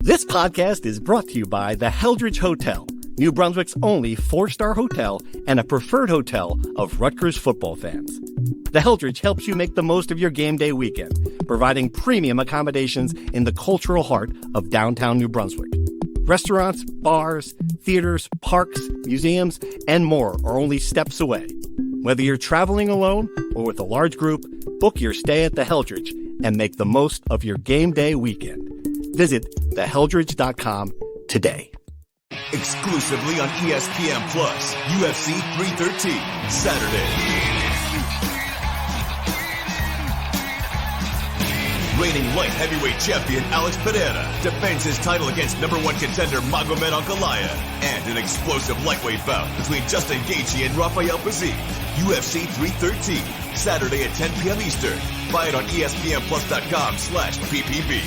This podcast is brought to you by the Heldridge Hotel, New Brunswick's only 4-star hotel and a preferred hotel of Rutgers football fans. The Heldridge helps you make the most of your game day weekend, providing premium accommodations in the cultural heart of downtown New Brunswick. Restaurants, bars, theaters, parks, museums, and more are only steps away. Whether you're traveling alone or with a large group, book your stay at the Heldridge and make the most of your game day weekend. Visit theheldridge.com today. Exclusively on ESPN Plus, UFC 313, Saturday. Reigning light heavyweight champion Alex Pereira defends his title against number one contender Magomed Ankalaev, and an explosive lightweight bout between Justin Gaethje and Rafael Pazit. UFC 313, Saturday at 10 p.m. Eastern. Buy it on ESPNplus.com/PPV.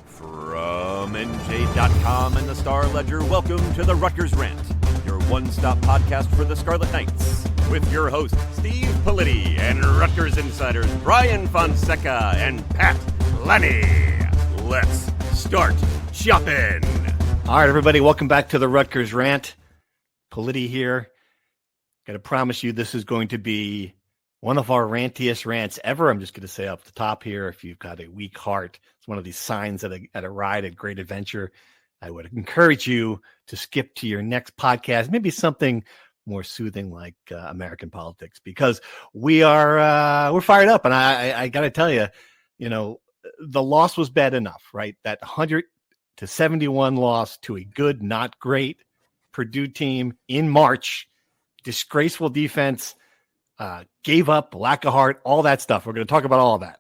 From NJ.com and the Star Ledger, welcome to the Rutgers Rant, your one-stop podcast for the Scarlet Knights, with your hosts Steve Pikiell and Rutgers insiders Brian Fonseca and Pat Lenny. Let's start shopping. All right, everybody, welcome back to the Rutgers Rant. Pikiell here. Got to promise you this is going to be one of our rantiest rants ever. I'm just going to say up the top here, if you've got a weak heart, it's one of these signs at a ride, a great adventure. I would encourage you to skip to your next podcast, maybe something more soothing like American politics, because we're fired up. And I got to tell you, the loss was bad enough, right? That 100-71 loss to a good, not great Purdue team in March, disgraceful defense, gave up, lack of heart, all that stuff. We're going to talk about all of that.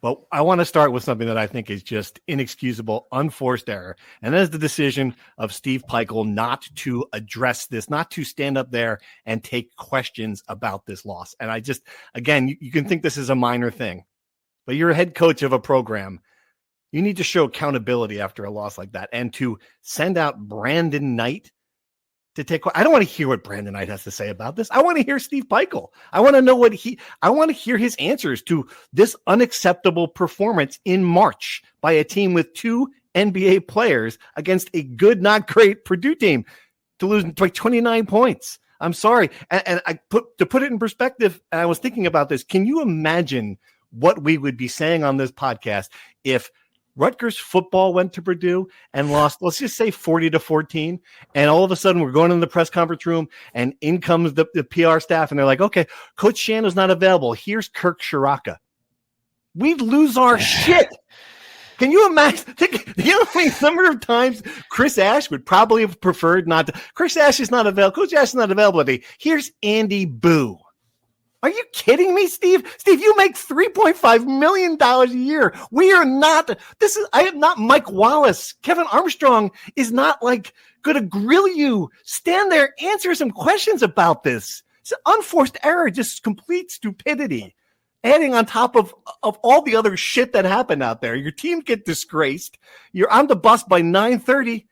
But I want to start with something that I think is just inexcusable, unforced error. And that is the decision of Steve Pikiell not to address this, not to stand up there and take questions about this loss. And I just, again, you can think this is a minor thing, but you're a head coach of a program. You need to show accountability after a loss like that. And to send out Brandon Knight to take, I don't want to hear what Brandon Knight has to say about this. I want to hear Steve Pikiell. I want to know I want to hear his answers to this unacceptable performance in March by a team with 2 NBA players against a good, not great Purdue team to lose by 29 points. I'm sorry. And to put it in perspective, and I was thinking about this, can you imagine what we would be saying on this podcast if Rutgers football went to Purdue and lost, let's just say 40-14. And all of a sudden we're going in the press conference room and in comes the PR staff and they're like, okay, Coach Shannon's not available. Here's Kirk Shiraka. We'd lose our shit. Can you imagine? The number of times Chris Ash would probably have preferred not to. Chris Ash is not available. Coach Ash is not available today. Here's Andy Boo. Are you kidding me, Steve? Steve, you make $3.5 million a year. We are not, I am not Mike Wallace. Kevin Armstrong is not going to grill you. Stand there, answer some questions about this. It's an unforced error, just complete stupidity. Adding on top of all the other shit that happened out there. Your team get disgraced. You're on the bus by 9:30.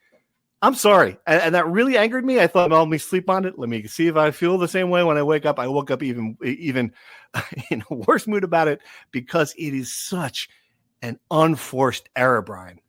I'm sorry. And that really angered me. I thought, well, let me sleep on it. Let me see if I feel the same way when I wake up. I woke up even in a worse mood about it because it is such an unforced error, Brian.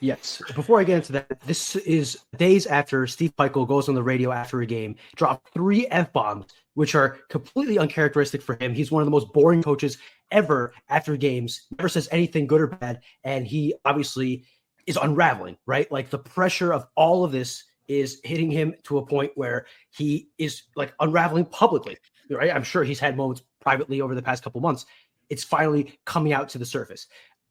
Yes. Before I get into that, this is days after Steve Pikiell goes on the radio after a game, dropped 3 F-bombs, which are completely uncharacteristic for him. He's one of the most boring coaches ever after games, never says anything good or bad. And he obviously is unraveling, right? Like the pressure of all of this is hitting him to a point where he is unraveling publicly, right? I'm sure he's had moments privately over the past couple months. It's finally coming out to the surface.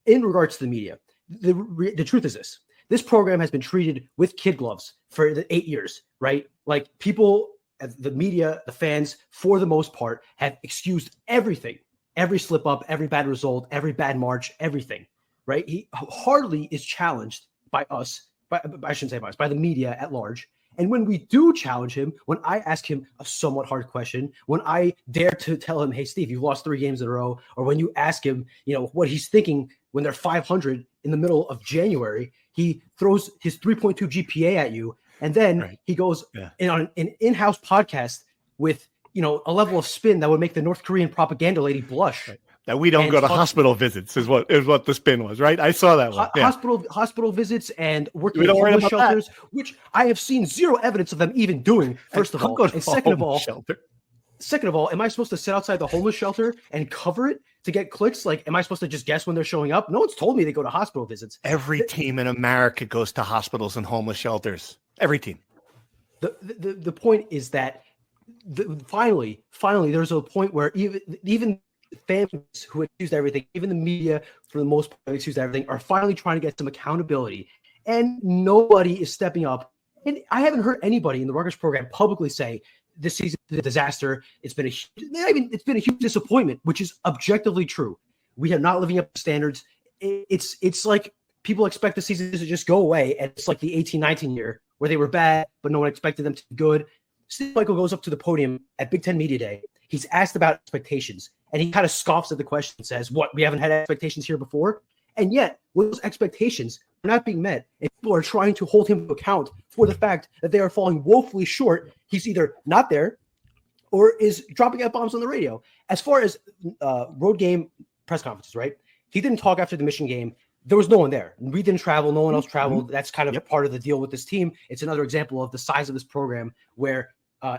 In regards to the media, the truth is this program has been treated with kid gloves for the 8 years, right? Like people, the media, the fans, for the most part, have excused everything, every slip up, every bad result, every bad march, everything. Right? He hardly is challenged by us, I shouldn't say by us, by the media at large. And when we do challenge him, when I ask him a somewhat hard question, when I dare to tell him, hey, Steve, you've lost 3 games in a row, or when you ask him, what he's thinking when they're 500 in the middle of January, he throws his 3.2 GPA at you. And then he goes in on an in-house podcast with, a level of spin that would make the North Korean propaganda lady blush. That we don't go to hospital visits is what the spin was, right? I saw that one. Yeah. Hospital visits and working We in don't worry homeless about shelters, which I have seen zero evidence of them even doing, first of all. And second of all, am I supposed to sit outside the homeless shelter and cover it to get clicks? Like, am I supposed to just guess when they're showing up? No one's told me they go to hospital visits. Every team in America goes to hospitals and homeless shelters. Every team. The point is that finally, there's a point where even families who accused everything, even the media for the most part accused everything, are finally trying to get some accountability, and nobody is stepping up. And I haven't heard anybody in the Rutgers program publicly say this season is a disaster. It's been a huge disappointment, which is objectively true. We are not living up to standards. It's like people expect the season to just go away, and it's like the 18-19 year where they were bad, but no one expected them to be good. Steve Pikiell goes up to the podium at Big Ten Media Day. He's asked about expectations, and he kind of scoffs at the question and says, what, we haven't had expectations here before? And yet, those expectations are not being met, and people are trying to hold him to account for the fact that they are falling woefully short. He's either not there or is dropping F-bombs on the radio. As far as road game press conferences, right? He didn't talk after the Michigan game. There was no one there. We didn't travel. No one else traveled. That's kind of part of the deal with this team. It's another example of the size of this program where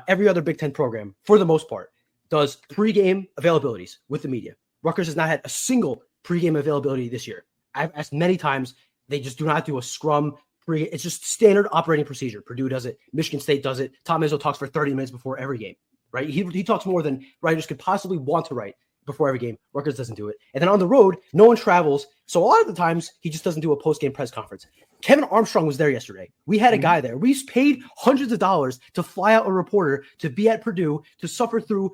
every other Big Ten program, for the most part, does pregame availabilities with the media. Rutgers has not had a single pregame availability this year. I've asked many times. They just do not do a scrum pre. It's just standard operating procedure. Purdue does it. Michigan State does it. Tom Izzo talks for 30 minutes before every game, right? He talks more than writers could possibly want to write before every game. Rutgers doesn't do it. And then on the road, no one travels. So a lot of the times, he just doesn't do a post-game press conference. Kevin Armstrong was there yesterday. We had a guy there. We paid hundreds of dollars to fly out a reporter to be at Purdue to suffer through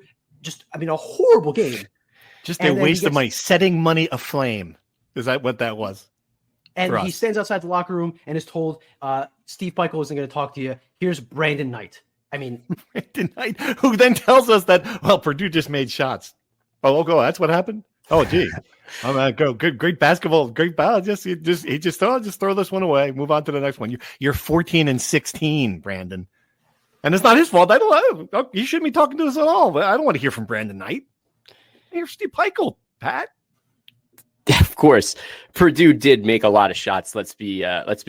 a horrible game. Just a waste of money, setting money aflame. Is that what that was? And he stands outside the locker room and is told, Steve Pikiell isn't going to talk to you. Here's Brandon Knight. I mean, Brandon Knight, who then tells us that, Purdue just made shots. Oh, go. That's what happened. Oh, gee. Oh, man, go. Good, great basketball. Great ball. Just throw this one away. Move on to the next one. You're 14-16, Brandon. And it's not his fault. You shouldn't be talking to us at all. I don't want to hear from Brandon Knight. Here's Steve Pikiell, Pat. Of course, Purdue did make a lot of shots. Let's be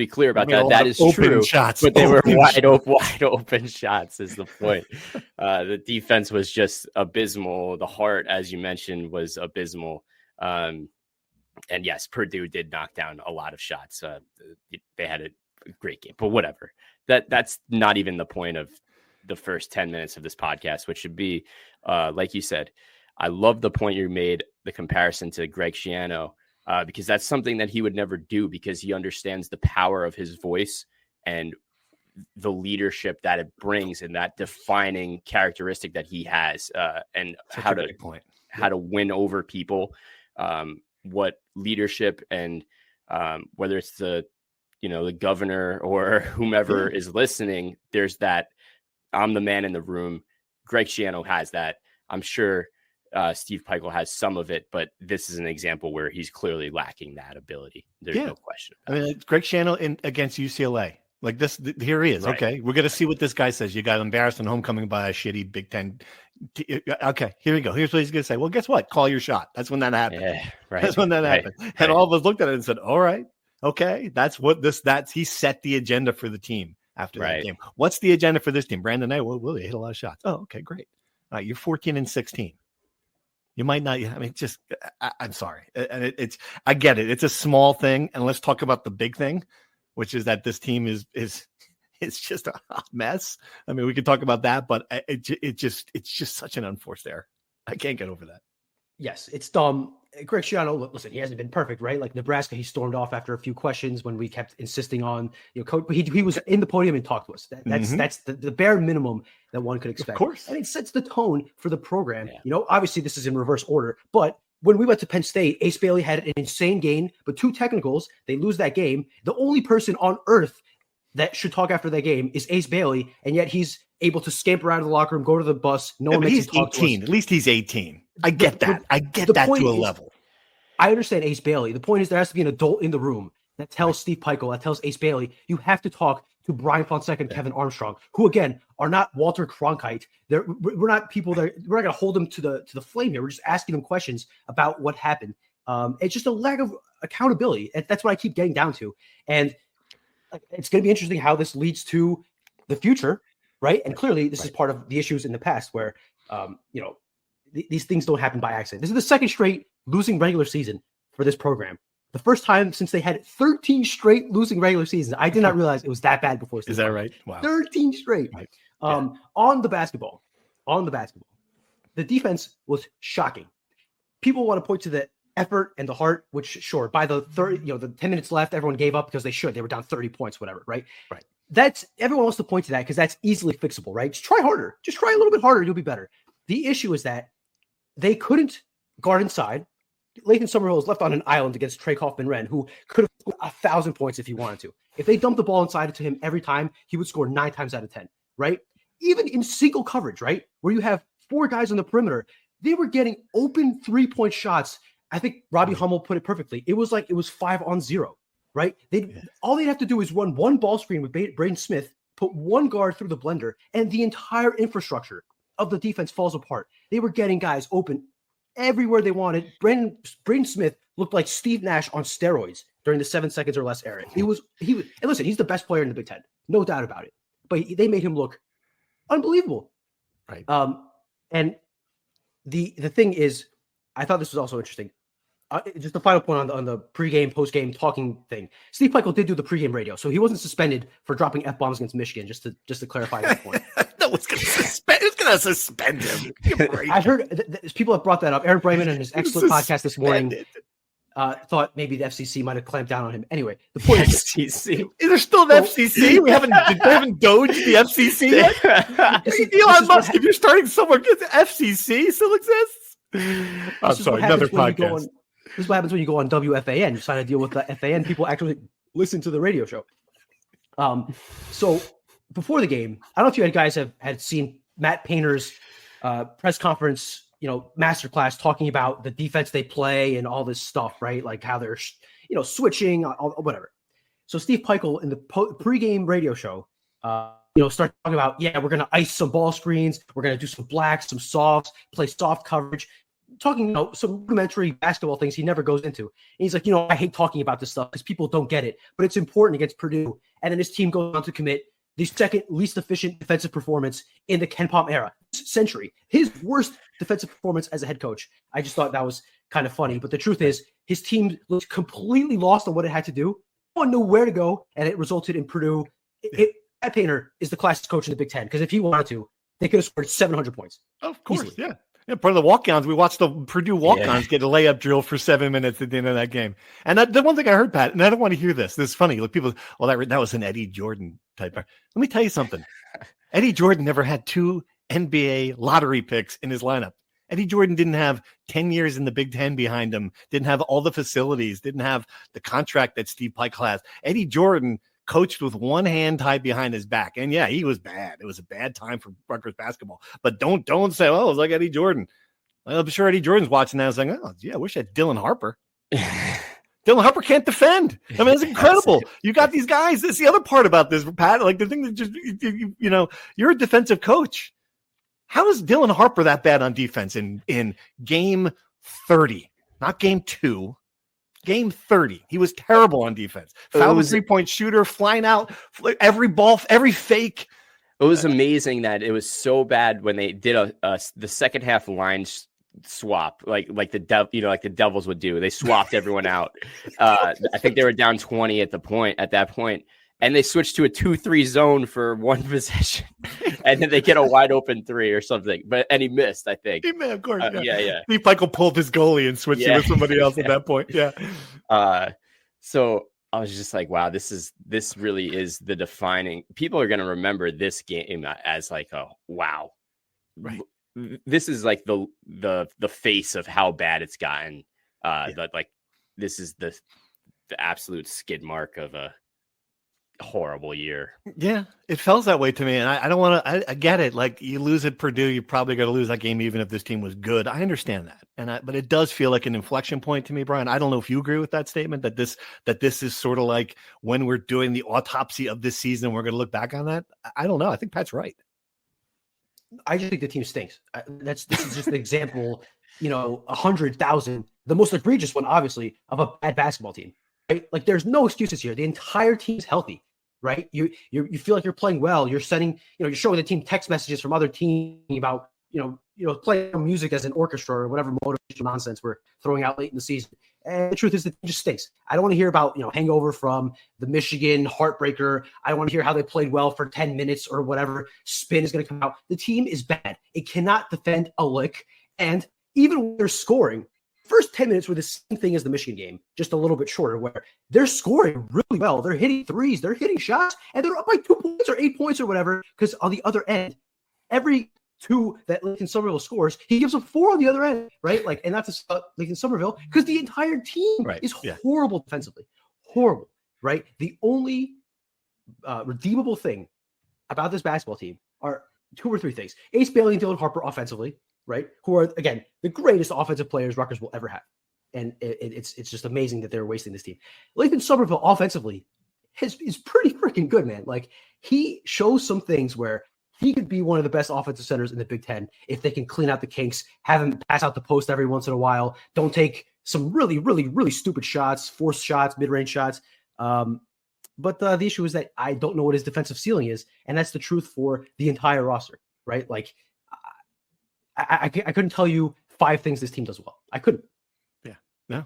clear about that. That is true. Shots, but they were wide open shots. Is the point? The defense was just abysmal. The heart, as you mentioned, was abysmal. And yes, Purdue did knock down a lot of shots. They had a great game, but whatever. That's not even the point of the first 10 minutes of this podcast, which should be, like you said. I love the point you made, the comparison to Greg Schiano, because that's something that he would never do because he understands the power of his voice and the leadership that it brings and that defining characteristic that he has, and how to win over people, what leadership and whether it's the governor or whomever is listening, there's that I'm the man in the room. Greg Schiano has that. I'm sure Steve Pikiell has some of it, but this is an example where he's clearly lacking that ability. There's no question. I mean, it's Greg Schiano against UCLA. Like this, here he is. Right. Okay, we're going to see what this guy says. You got embarrassed in homecoming by a shitty Big Ten. Okay, here we go. Here's what he's going to say. Well, guess what? Call your shot. That's when that happened. Yeah, right. That's when that happened. And all of us looked at it and said, all right, okay, he set the agenda for the team after that game. What's the agenda for this team? Brandon Knight, well, they hit a lot of shots. Oh, okay, great. All right, you're 14-16. You might not. I mean, I'm sorry. And I get it. It's a small thing. And let's talk about the big thing, which is that this team is just a hot mess. I mean, we could talk about that, but it's just such an unforced error. I can't get over that. Yes, it's dumb. Greg Schiano, listen, he hasn't been perfect, right? Like Nebraska, he stormed off after a few questions when we kept insisting on, coach. He was in the podium and talked to us. That's the bare minimum that one could expect. Of course. And it sets the tone for the program. Yeah. Obviously this is in reverse order, but when we went to Penn State, Ace Bailey had an insane game, but 2 technicals. They lose that game. The only person on earth that should talk after that game is Ace Bailey, and yet he's able to scamper out of the locker room, go to the bus. No one makes him talk 18. At least he's 18. I get that. I get that to a level. I understand Ace Bailey. The point is there has to be an adult in the room that tells Steve Pikiell, that tells Ace Bailey, you have to talk to Brian Fonseca and Kevin Armstrong, who again are not Walter Cronkite. We're not people that we're not going to hold them to the flame here. We're just asking them questions about what happened. It's just a lack of accountability. That's what I keep getting down to. And it's going to be interesting how this leads to the future, right? And clearly this is part of the issues in the past where, these things don't happen by accident. This is the second straight losing regular season for this program. The first time since they had 13 straight losing regular seasons. I did not realize it was that bad before. Is that right? Wow. 13 straight. Right. On the basketball, the defense was shocking. People want to point to the effort and the heart, which sure, by the 10 minutes left, everyone gave up because they were down 30 points, whatever. Right. That's everyone wants to point to that because that's easily fixable, right? Just try harder. Just try a little bit harder. You'll be better. The issue is that they couldn't guard inside. Lathan Summerhill was left on an island against Trey Kaufman-Renn, who could have scored 1,000 points if he wanted to. If they dumped the ball inside to him every time, he would score 9 times out of 10, right? Even in single coverage, right, where you have 4 guys on the perimeter, they were getting open 3-point shots. I think Robbie Hummel put it perfectly. It was 5-on-0, right? All they'd have to do is run one ball screen with Braden Smith, put one guard through the blender, and the entire infrastructure of the defense falls apart. They were getting guys open everywhere they wanted. Braden Smith looked like Steve Nash on steroids during the 7 seconds or less era. And listen, he's the best player in the Big Ten, no doubt about it. But they made him look unbelievable. Right. And the thing is, I thought this was also interesting. Just the final point on the pregame, postgame talking thing. Steve Pikiell did do the pregame radio, so he wasn't suspended for dropping F-bombs against Michigan. Just to clarify that point. No one's going to suspend him. I heard people have brought that up. Aaron Brayman in his excellent podcast this morning thought maybe the FCC might have clamped down on him. Anyway, the point is, FCC. Is there still an FCC? We haven't doged the FCC yet. Elon Musk, if you're starting somewhere, the FCC still exists. I'm sorry, another podcast. This is what happens when you go on WFAN. You sign a deal with the FAN. People actually listen to the radio show. So before the game, I don't know if you guys had seen Matt Painter's press conference, masterclass talking about the defense they play and all this stuff, right? Like how they're, switching, whatever. So Steve Pikiell in the pregame radio show, start talking about, we're going to ice some ball screens. We're going to do some blacks, some softs, play soft coverage. Talking some rudimentary basketball things he never goes into. And he's like, I hate talking about this stuff because people don't get it, but it's important against Purdue. And then his team goes on to commit the second least efficient defensive performance in the Ken Pom era century. His worst defensive performance as a head coach. I just thought that was kind of funny. But the truth is, his team looked completely lost on what it had to do. No one knew where to go, and it resulted in Purdue. Matt Painter is the classic coach in the Big Ten because if he wanted to, they could have scored 700 points. Of course, easily. Yeah. Yeah, part of the walk-ons, we watched the Purdue walk-ons get a layup drill for 7 minutes at the end of that game. And the one thing I heard, Pat, and I don't want to hear this. This is funny. Like people, that was an Eddie Jordan type. Let me tell you something. Eddie Jordan never had 2 NBA lottery picks in his lineup. Eddie Jordan didn't have 10 years in the Big Ten behind him, didn't have all the facilities, didn't have the contract that Steve Pikiell has. Eddie Jordan coached with one hand tied behind his back. And he was bad. It was a bad time for Rutgers basketball. But don't say, it was like Eddie Jordan. I'm sure Eddie Jordan's watching that and saying, I wish I had Dylan Harper. Dylan Harper can't defend. I mean, that's incredible. You got these guys. That's the other part about this, Pat. Like the thing that just, you're a defensive coach. How is Dylan Harper that bad on defense in game 30, not game 2? Game 30. He was terrible on defense. Foul was 3-point shooter, flying out, every ball, every fake. It was amazing that it was so bad when they did the second half line swap, like the Devils would do. They swapped everyone out. I think they were down 20 at that point. And they switched to a 2-3 zone for one possession, and then they get a wide open 3 or something. And he missed, I think. He may, of course. Yeah. Steve Pikiell pulled his goalie and switched it with somebody else at that point. Yeah. So I was just like, wow, this really is the defining. People are going to remember this game as like, oh, wow, right. This is like the face of how bad it's gotten. That like this is the absolute skid mark of horrible year. Yeah, it feels that way to me. And I don't want to, I get it. Like you lose at Purdue, you're probably going to lose that game, even if this team was good. I understand that. But it does feel like an inflection point to me, Brian. I don't know if you agree with that statement, that this is sort of like when we're doing the autopsy of this season, we're going to look back on that. I don't know. I think Pat's right. I just think the team stinks. This is just an example, 100,000, the most egregious one, obviously, of a bad basketball team, right? Like there's no excuses here. The entire team's healthy, right? You feel like you're playing well. You're sending, you're showing the team text messages from other teams about, playing music as an orchestra or whatever motivational nonsense we're throwing out late in the season. And the truth is, the team just stinks. I don't want to hear about, hangover from the Michigan heartbreaker. I don't want to hear how they played well for 10 minutes or whatever spin is going to come out. The team is bad. It cannot defend a lick. And even when they're scoring, first 10 minutes were the same thing as the Michigan game, just a little bit shorter, where they're scoring really well. They're hitting threes, they're hitting shots, and they're up by 2 points or 8 points or whatever, because on the other end, every 2 that Lincoln Somerville scores, he gives them 4 on the other end, right? Like, and that's Lincoln Somerville, because the entire team is horrible defensively. Horrible, right? The only redeemable thing about this basketball team are 2 or 3 things. Ace Bailey and Dylan Harper offensively, right? Who are, again, the greatest offensive players Rutgers will ever have. And it's just amazing that they're wasting this team. Lincoln Somerville offensively is pretty freaking good, man. Like, he shows some things where he could be one of the best offensive centers in the Big Ten if they can clean out the kinks, have him pass out the post every once in a while, don't take some really, really, really stupid shots, forced shots, mid-range shots. But the issue is that I don't know what his defensive ceiling is, and that's the truth for the entire roster, right? Like, I couldn't tell you 5 things this team does well. I couldn't. Yeah, no.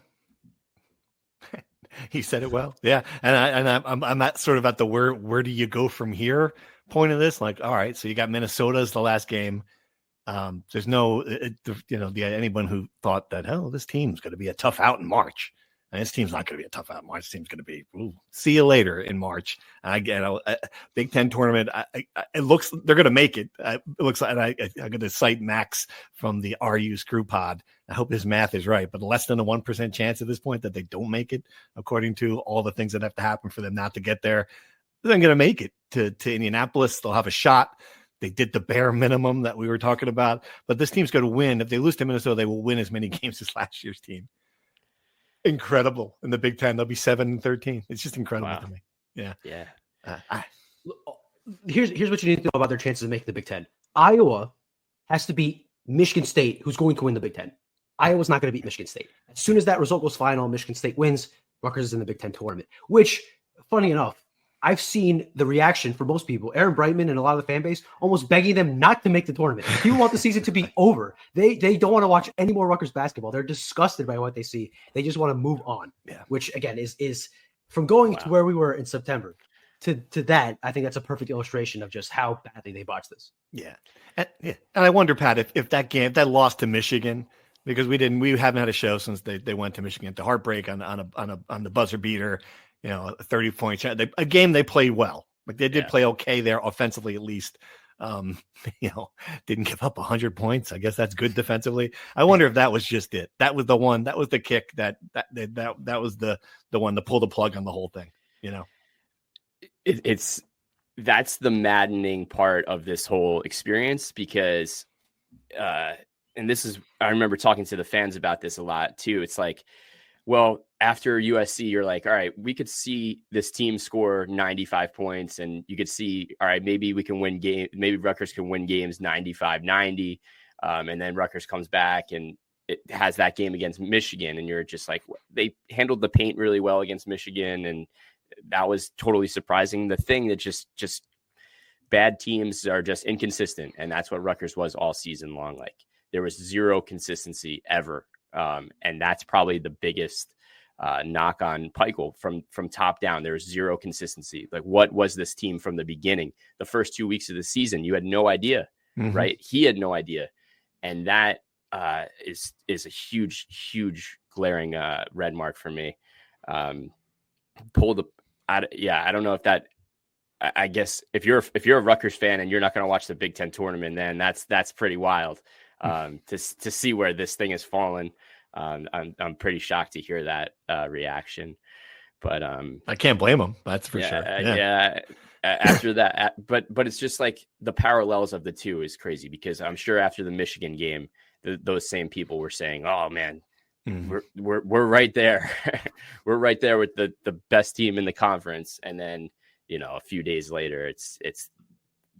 He said it well. Yeah, and I'm at sort of at the where do you go from here point of this? Like, all right, so you got Minnesota as the last game. There's no, anyone who thought that, this team's going to be a tough out in March. And this team's not going to be a tough out in March. This team's going to be, see you later in March. And I get Big Ten tournament. It looks, they're going to make it. It looks like, and I'm going to cite Max from the RU Screw Pod. I hope his math is right, but less than a 1% chance at this point that they don't make it, according to all the things that have to happen for them not to get there. They're going to make it to Indianapolis. They'll have a shot. They did the bare minimum that we were talking about, but this team's going to win. If they lose to Minnesota, they will win as many games as last year's team. Incredible. In the Big Ten, they'll be 7-13. It's just incredible to me. Yeah. Yeah. Here's what you need to know about their chances of making the Big Ten. Iowa has to beat Michigan State, who's going to win the Big Ten. Iowa's not going to beat Michigan State. As soon as that result goes final, Michigan State wins, Rutgers is in the Big Ten tournament, which, funny enough, I've seen the reaction for most people, Aaron Brightman and a lot of the fan base, almost begging them not to make the tournament. People want the season to be over. They don't want to watch any more Rutgers basketball. They're disgusted by what they see. They just want to move on, which, again, is from going to where we were in September to that. I think that's a perfect illustration of just how badly they botched this. Yeah. And I wonder, Pat, if that loss to Michigan, because we haven't had a show since they went to Michigan, to heartbreak on the buzzer beater, a 30-point shot. A game they played well. Like they did play okay there offensively, at least. Didn't give up 100 points. I guess that's good defensively. I wonder if that was just it. That was the one. That was the kick. That was the one to pull the plug on the whole thing. That's the maddening part of this whole experience, because, and this is, I remember talking to the fans about this a lot too. It's like, well, after USC, you're like, all right, we could see this team score 95 points, and you could see, all right, maybe we can win game. Maybe Rutgers can win games 95-90. And then Rutgers comes back and it has that game against Michigan. And you're just like, they handled the paint really well against Michigan. And that was totally surprising. The thing that just bad teams are just inconsistent. And that's what Rutgers was all season long. Like, there was zero consistency ever. And that's probably the biggest knock on Pikiell from top down. There was zero consistency. Like, what was this team from the beginning? The first 2 weeks of the season, you had no idea, right? He had no idea. And that is a huge glaring red mark for me. I don't know if that, I guess if you're a Rutgers fan and you're not going to watch the Big Ten tournament, then that's pretty wild. To see where this thing has fallen. I'm pretty shocked to hear that reaction, But I can't blame him. That's for sure. After that, but it's just like the parallels of the two is crazy, because I'm sure after the Michigan game, those same people were saying, "Oh man, we're right there, we're right there with the best team in the conference." And then a few days later, it's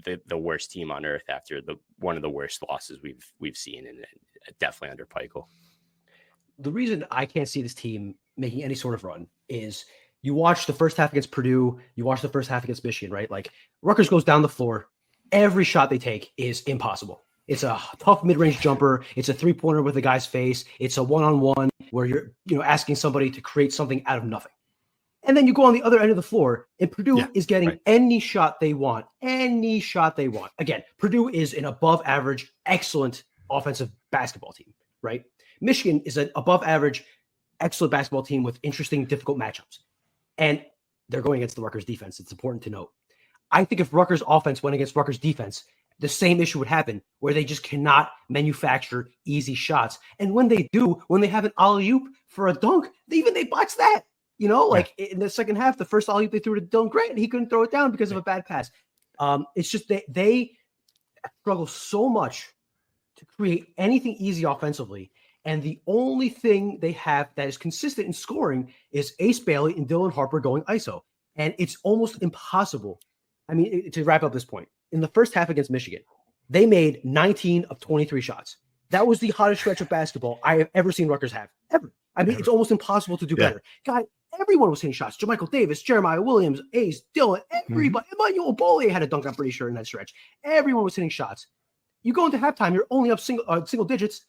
the worst team on earth after one of the worst losses we've seen, and definitely under Pikiell. The reason I can't see this team making any sort of run is you watch the first half against Purdue, you watch the first half against Michigan, right? Like Rutgers goes down the floor. Every shot they take is impossible. It's a tough mid-range jumper. It's a three-pointer with a guy's face. It's a one-on-one where you're asking somebody to create something out of nothing. And then you go on the other end of the floor, and Purdue is getting any shot they want. Any shot they want. Again, Purdue is an above-average, excellent offensive basketball team, right? Michigan is an above-average, excellent basketball team with interesting, difficult matchups. And they're going against the Rutgers defense. It's important to note. I think if Rutgers offense went against Rutgers defense, the same issue would happen, where they just cannot manufacture easy shots. And when they do, when they have an alley-oop for a dunk, they box that. In the second half, the first alley-oop they threw to Dylan Grant, he couldn't throw it down because of a bad pass. It's just they struggle so much to create anything easy offensively. And the only thing they have that is consistent in scoring is Ace Bailey and Dylan Harper going ISO. And it's almost impossible. I mean, to wrap up this point, in the first half against Michigan, they made 19 of 23 shots. That was the hottest stretch of basketball I have ever seen Rutgers have, ever. I mean, it's almost impossible to do better. God, everyone was hitting shots. JaMychal Davis, Jeremiah Williams, Ace, Dylan, everybody. Emmanuel Bole had a dunk, I'm pretty sure, in that stretch. Everyone was hitting shots. You go into halftime, you're only up single digits,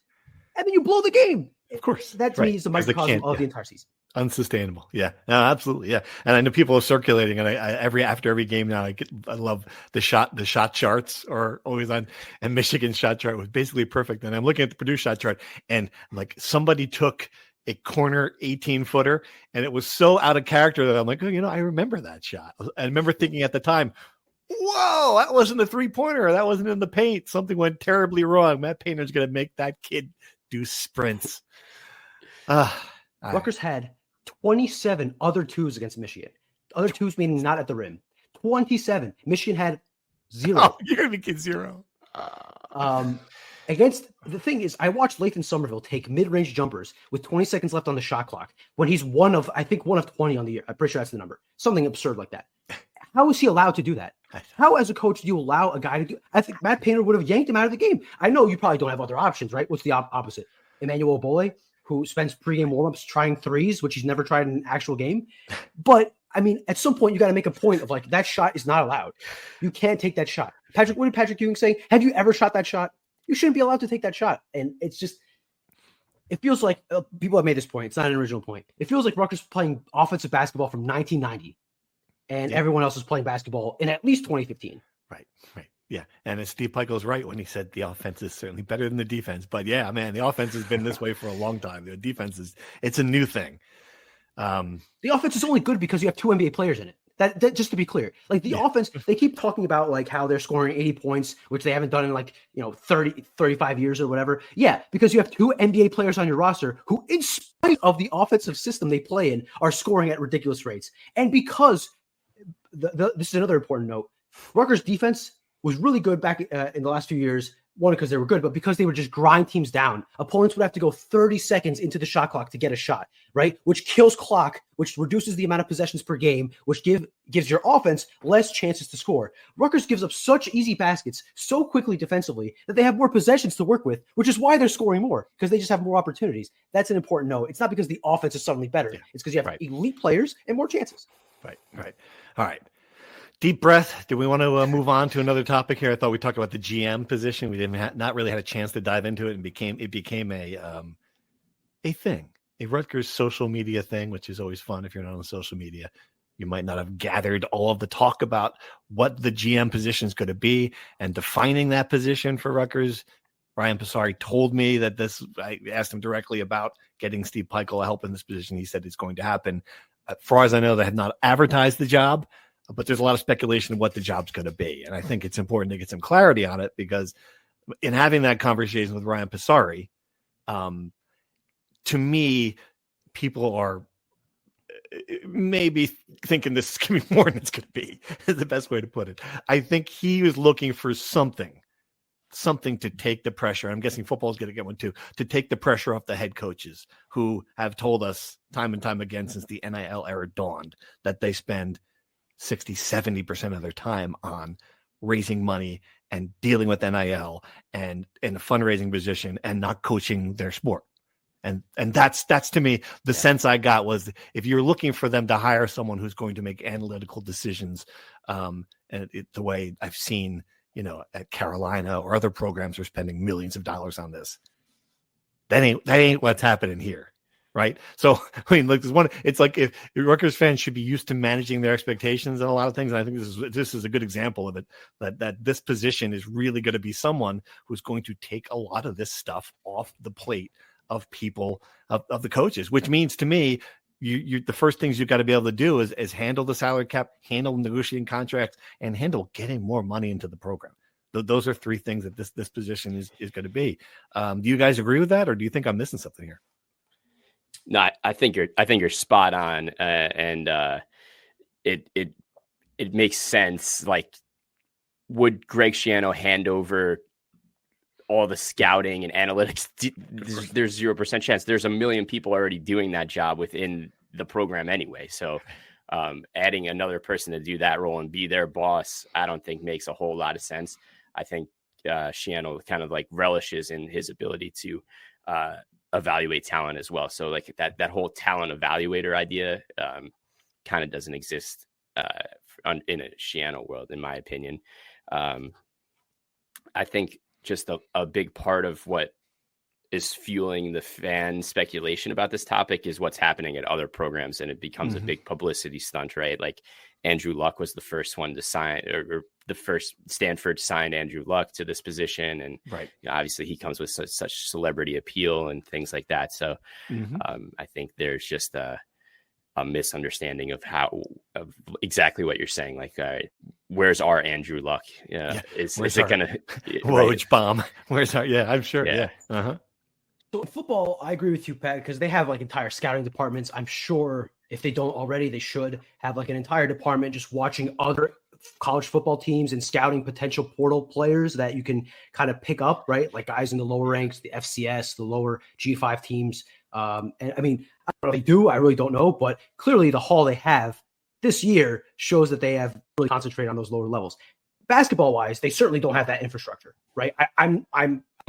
and then you blow the game. Of course. That to me is the microcosm of the entire season. Unsustainable. Yeah, no, absolutely. Yeah. And I know people are circulating, and after every game now, I love the shot charts are always on, and Michigan's shot chart was basically perfect. And I'm looking at the Purdue shot chart, and like somebody took a corner 18-footer, and it was so out of character that I'm like, I remember that shot. I remember thinking at the time, whoa, that wasn't a 3-pointer. That wasn't in the paint. Something went terribly wrong. Matt Painter's going to make that kid do sprints. Rutgers had 27 other twos against Michigan. Other twos meaning not at the rim. 27. Michigan had 0. Oh, you're going to be 0. Against the thing is, I watched Lathan Somerville take mid-range jumpers with 20 seconds left on the shot clock when he's one of 20 on the year. I'm pretty sure that's the number. Something absurd like that. How is he allowed to do that? How, as a coach, do you allow a guy to do? I think Matt Painter would have yanked him out of the game. I know you probably don't have other options, right? What's the opposite? Emmanuel Bole, who spends pregame warmups trying threes, which he's never tried in an actual game. But I mean, at some point, you got to make a point of like that shot is not allowed. You can't take that shot. Patrick, what did Patrick Ewing say? Have you ever shot that shot? You shouldn't be allowed to take that shot. And it's just, it feels like people have made this point. It's not an original point. It feels like Rutgers playing offensive basketball from 1990, and everyone else is playing basketball in at least 2015. Right. Yeah. And as Steve Pikiell was right when he said the offense is certainly better than the defense. But yeah, man, the offense has been this way for a long time. The defense it's a new thing. The offense is only good because you have 2 NBA players in it. That just to be clear, like the offense, they keep talking about like how they're scoring 80 points, which they haven't done in like, 35 years or whatever. Yeah, because you have 2 NBA players on your roster who, in spite of the offensive system they play in, are scoring at ridiculous rates. And because this is another important note, Rutgers defense was really good back in the last few years. One, because they were good, but because they would just grind teams down. Opponents would have to go 30 seconds into the shot clock to get a shot, right? Which kills clock, which reduces the amount of possessions per game, which gives your offense less chances to score. Rutgers gives up such easy baskets so quickly defensively that they have more possessions to work with, which is why they're scoring more, because they just have more opportunities. That's an important note. It's not because the offense is suddenly better. Yeah. It's because you have elite players and more chances. Right. All right. Deep breath. Do we want to move on to another topic here? I thought we talked about the GM position. We not really had a chance to dive into it, and it became a thing, a Rutgers social media thing, which is always fun if you're not on social media. You might not have gathered all of the talk about what the GM position is going to be and defining that position for Rutgers. Ryan Passari told me that I asked him directly about getting Steve Pikiell help in this position. He said it's going to happen. As far as I know, they have not advertised the job, but there's a lot of speculation of what the job's going to be. And I think it's important to get some clarity on it, because in having that conversation with Ryan Passari, to me, people are maybe thinking this is going to be more than it's going to be is the best way to put it. I think he was looking for something to take the pressure. I'm guessing football is going to get one too, to take the pressure off the head coaches who have told us time and time again since the NIL era dawned that they spend 60, 70% of their time on raising money and dealing with NIL and in a fundraising position and not coaching their sport. And that's to me, the sense I got was if you're looking for them to hire someone who's going to make analytical decisions, and the way I've seen, at Carolina or other programs are spending millions of dollars on this. That ain't what's happening here. Right. So, I mean, look, it's like if Rutgers fans should be used to managing their expectations and a lot of things. And I think this is a good example of it, that this position is really going to be someone who's going to take a lot of this stuff off the plate of people, of the coaches, which means to me, you the first things you've got to be able to do is handle the salary cap, handle negotiating contracts, and handle getting more money into the program. Those are three things that this position is going to be. Do you guys agree with that, or do you think I'm missing something here? No, I think you're spot on, and it makes sense. Like, would Greg Schiano hand over all the scouting and analytics? There's 0% chance. There's a million people already doing that job within the program anyway. So adding another person to do that role and be their boss, I don't think makes a whole lot of sense. I think Schiano kind of like relishes in his ability to evaluate talent as well. So like that whole talent evaluator idea kind of doesn't exist in a Schiano world, in my opinion. I think just a big part of what is fueling the fan speculation about this topic is what's happening at other programs, and it becomes a big publicity stunt, right? Like Andrew Luck was the first one to sign, or the first Stanford signed Andrew Luck to this position, and right, obviously he comes with such celebrity appeal and things like that. So I think there's just a misunderstanding of exactly what you're saying. Like, where's our Andrew Luck? Is it going to Woj bomb? Where's our? Yeah, I'm sure. Yeah. So in football, I agree with you, Pat, because they have like entire scouting departments. I'm sure if they don't already, they should have like an entire department just watching other college football teams and scouting potential portal players that you can kind of pick up, right? Like guys in the lower ranks, the FCS, the lower G5 teams. And I mean, I don't know if they do, I really don't know, but clearly the haul they have this year shows that they have really concentrated on those lower levels. Basketball wise, they certainly don't have that infrastructure, right? I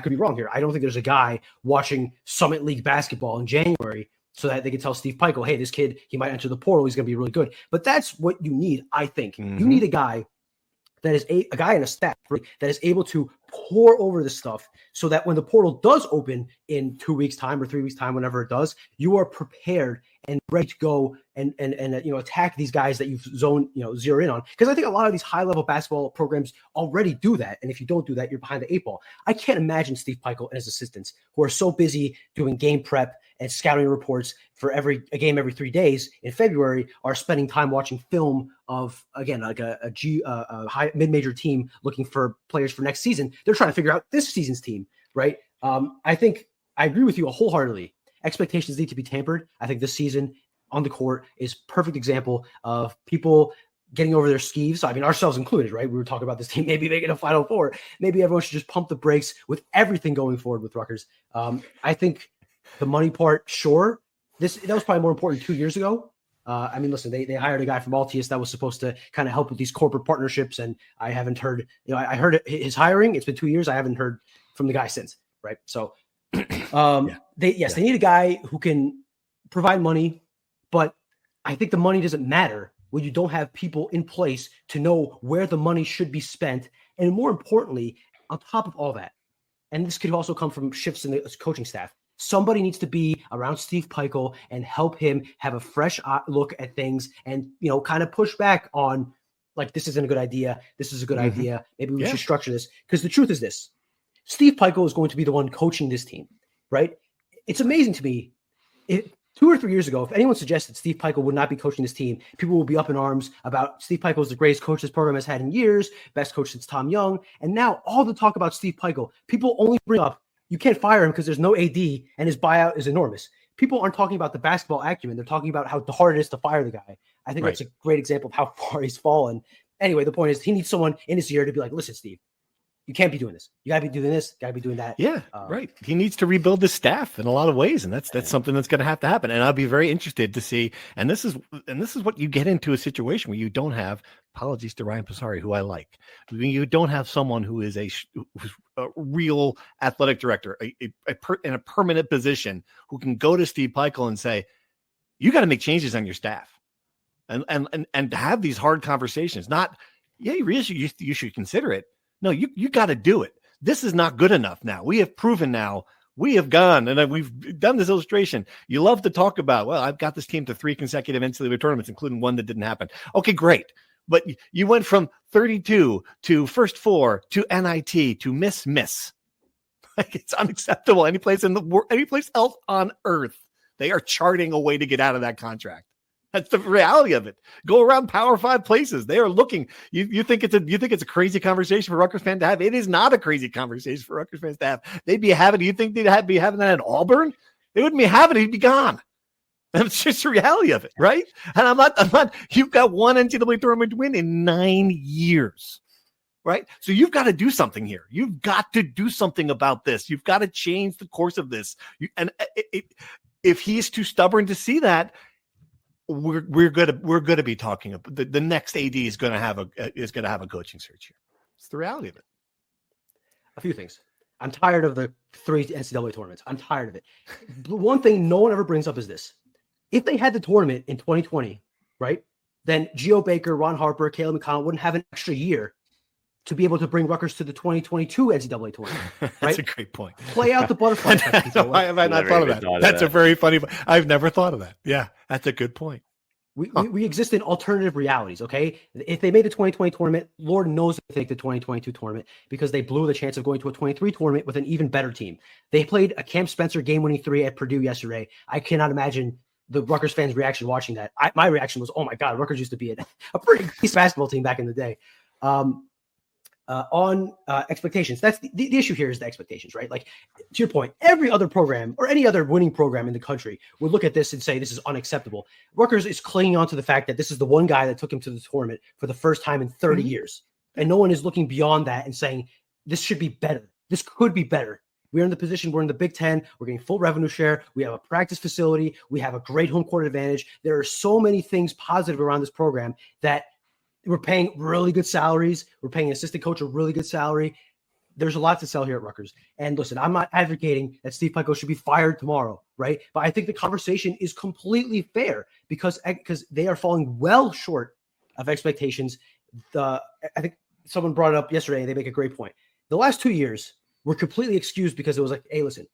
could be wrong here. I don't think there's a guy watching Summit League basketball in January so that they can tell Steve Pikiell, hey, this kid, he might enter the portal. He's going to be really good. But that's what you need, I think. You need a guy that is a guy in a staff that is able to pour over the stuff so that when the portal does open in 2 weeks' time or 3 weeks' time, whenever it does, you are prepared and ready to go and attack these guys that you've zero in on. Because I think a lot of these high-level basketball programs already do that. And if you don't do that, you're behind the eight ball. I can't imagine Steve Pikiell and his assistants who are so busy doing game prep and scouting reports for a game every 3 days in February are spending time watching film of, again, like a high mid-major team looking for players for next season. They're trying to figure out this season's team, right? I think I agree with you wholeheartedly. Expectations need to be tempered. I think this season on the court is perfect example of people getting over their skis. I mean, ourselves included, right? We were talking about this team maybe making a Final Four. Maybe everyone should just pump the brakes with everything going forward with Rutgers. I think the money part, sure. That was probably more important 2 years ago. I mean, listen, they hired a guy from Altius that was supposed to kind of help with these corporate partnerships, and I haven't heard. I heard his hiring. It's been 2 years. I haven't heard from the guy since, right? So, they need a guy who can provide money, but I think the money doesn't matter when you don't have people in place to know where the money should be spent, and more importantly, on top of all that, and this could also come from shifts in the coaching staff. Somebody needs to be around Steve Pikiell and help him have a fresh look at things and, kind of push back on, like, this isn't a good idea. This is a good idea. Maybe we should structure this. Because the truth is this. Steve Pikiell is going to be the one coaching this team, right? It's amazing to me. 2 or 3 years ago, if anyone suggested Steve Pikiell would not be coaching this team, people would be up in arms about Steve Pikiell is the greatest coach this program has had in years, best coach since Tom Young. And now all the talk about Steve Pikiell, people only bring up, you can't fire him because there's no AD and his buyout is enormous. people aren't talking about the basketball acumen. They're talking about how hard it is to fire the guy. I think that's a great example of how far he's fallen. Anyway, the point is he needs someone in his ear to be like, listen, Steve, you can't be doing this. You gotta be doing this. Gotta be doing that. Yeah, right. He needs to rebuild his staff in a lot of ways, and that's something that's going to happen. And I'll be very interested to see. And this is what you get into a situation where you don't have. Apologies to Ryan Passari, who I like. You don't have someone who is a real athletic director, in a permanent position, who can go to Steve Pikiell and say, "You got to make changes on your staff," and have these hard conversations. Not, yeah, you should consider it. No, you got to do it. This is not good enough now. We have proven now. We have gone, and we've done this illustration. You love to talk about, well, I've got this team to 3 consecutive NCAA tournaments, including one that didn't happen. Okay, great. But you went from 32 to first 4 to NIT to miss. Like, it's unacceptable. Any place else on earth, they are charting a way to get out of that contract. That's the reality of it. Go around Power 5 places. They are looking. You think it's a crazy conversation for Rutgers fans to have? It is not a crazy conversation for Rutgers fans to have. They'd be having. You think they'd be having that at Auburn? They wouldn't be having it. He'd be gone. That's just the reality of it, right? And I'm not. You've got one NCAA tournament win in 9 years, right? So you've got to do something here. You've got to do something about this. You've got to change the course of this. If he's too stubborn to see that, we're gonna be talking about the next AD is gonna have a coaching search here. It's the reality of it. A few things. I'm tired of the 3 NCAA tournaments. I'm tired of it. The one thing no one ever brings up is this: if they had the tournament in 2020, right, then Geo Baker, Ron Harper, Caleb McConnell wouldn't have an extra year to be able to bring Rutgers to the 2022 NCAA tournament. Right? That's a great point. Play out the butterfly effect. Why have I not thought of that? That's a very funny. I've never thought of that. Yeah, that's a good point. We exist in alternative realities, okay? If they made the 2020 tournament, Lord knows they take the 2022 tournament because they blew the chance of going to a 23 tournament with an even better team. They played a Cam Spencer game-winning 3 at Purdue yesterday. I cannot imagine the Rutgers fans' reaction watching that. My reaction was, oh my God, Rutgers used to be a pretty decent basketball team back in the day. On expectations, that's the issue here is the expectations, right? Like, to your point, every other program or any other winning program in the country would look at this and say this is unacceptable. Rutgers is clinging on to the fact that this is the one guy that took him to the tournament for the first time in 30 years. And no one is looking beyond that and saying this should be better. This could be better. We're in the position, we're in the Big Ten, we're getting full revenue share, we have a practice facility, we have a great home court advantage. There are so many things positive around this program that we're paying really good salaries. We're paying an assistant coach a really good salary. There's a lot to sell here at Rutgers. And listen, I'm not advocating that Steve Pikiell should be fired tomorrow, right? But I think the conversation is completely fair because they are falling well short of expectations. I think someone brought it up yesterday, and they make a great point. The last 2 years were completely excused because it was like, hey, listen,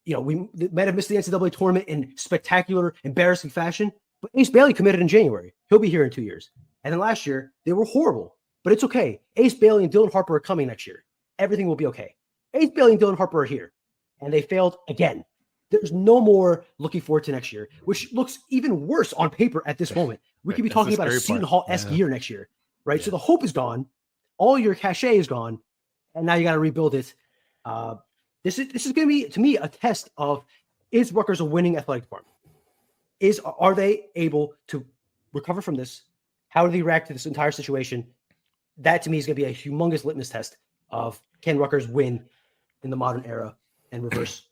we might have missed the NCAA tournament in spectacular, embarrassing fashion, but Ace Bailey committed in January. He'll be here in 2 years. And then last year, they were horrible, but it's okay. Ace Bailey and Dylan Harper are coming next year. Everything will be okay. Ace Bailey and Dylan Harper are here, and they failed again. There's no more looking forward to next year, which looks even worse on paper at this moment. We could be talking about a Seton Hall-esque year next year, right? Yeah. So the hope is gone. All your cachet is gone, and now you got to rebuild it. This is going to be, to me, a test of, is Rutgers a winning athletic department? Are they able to recover from this? How do they react to this entire situation? That, to me, is going to be a humongous litmus test of, can Rutgers win in the modern era and reverse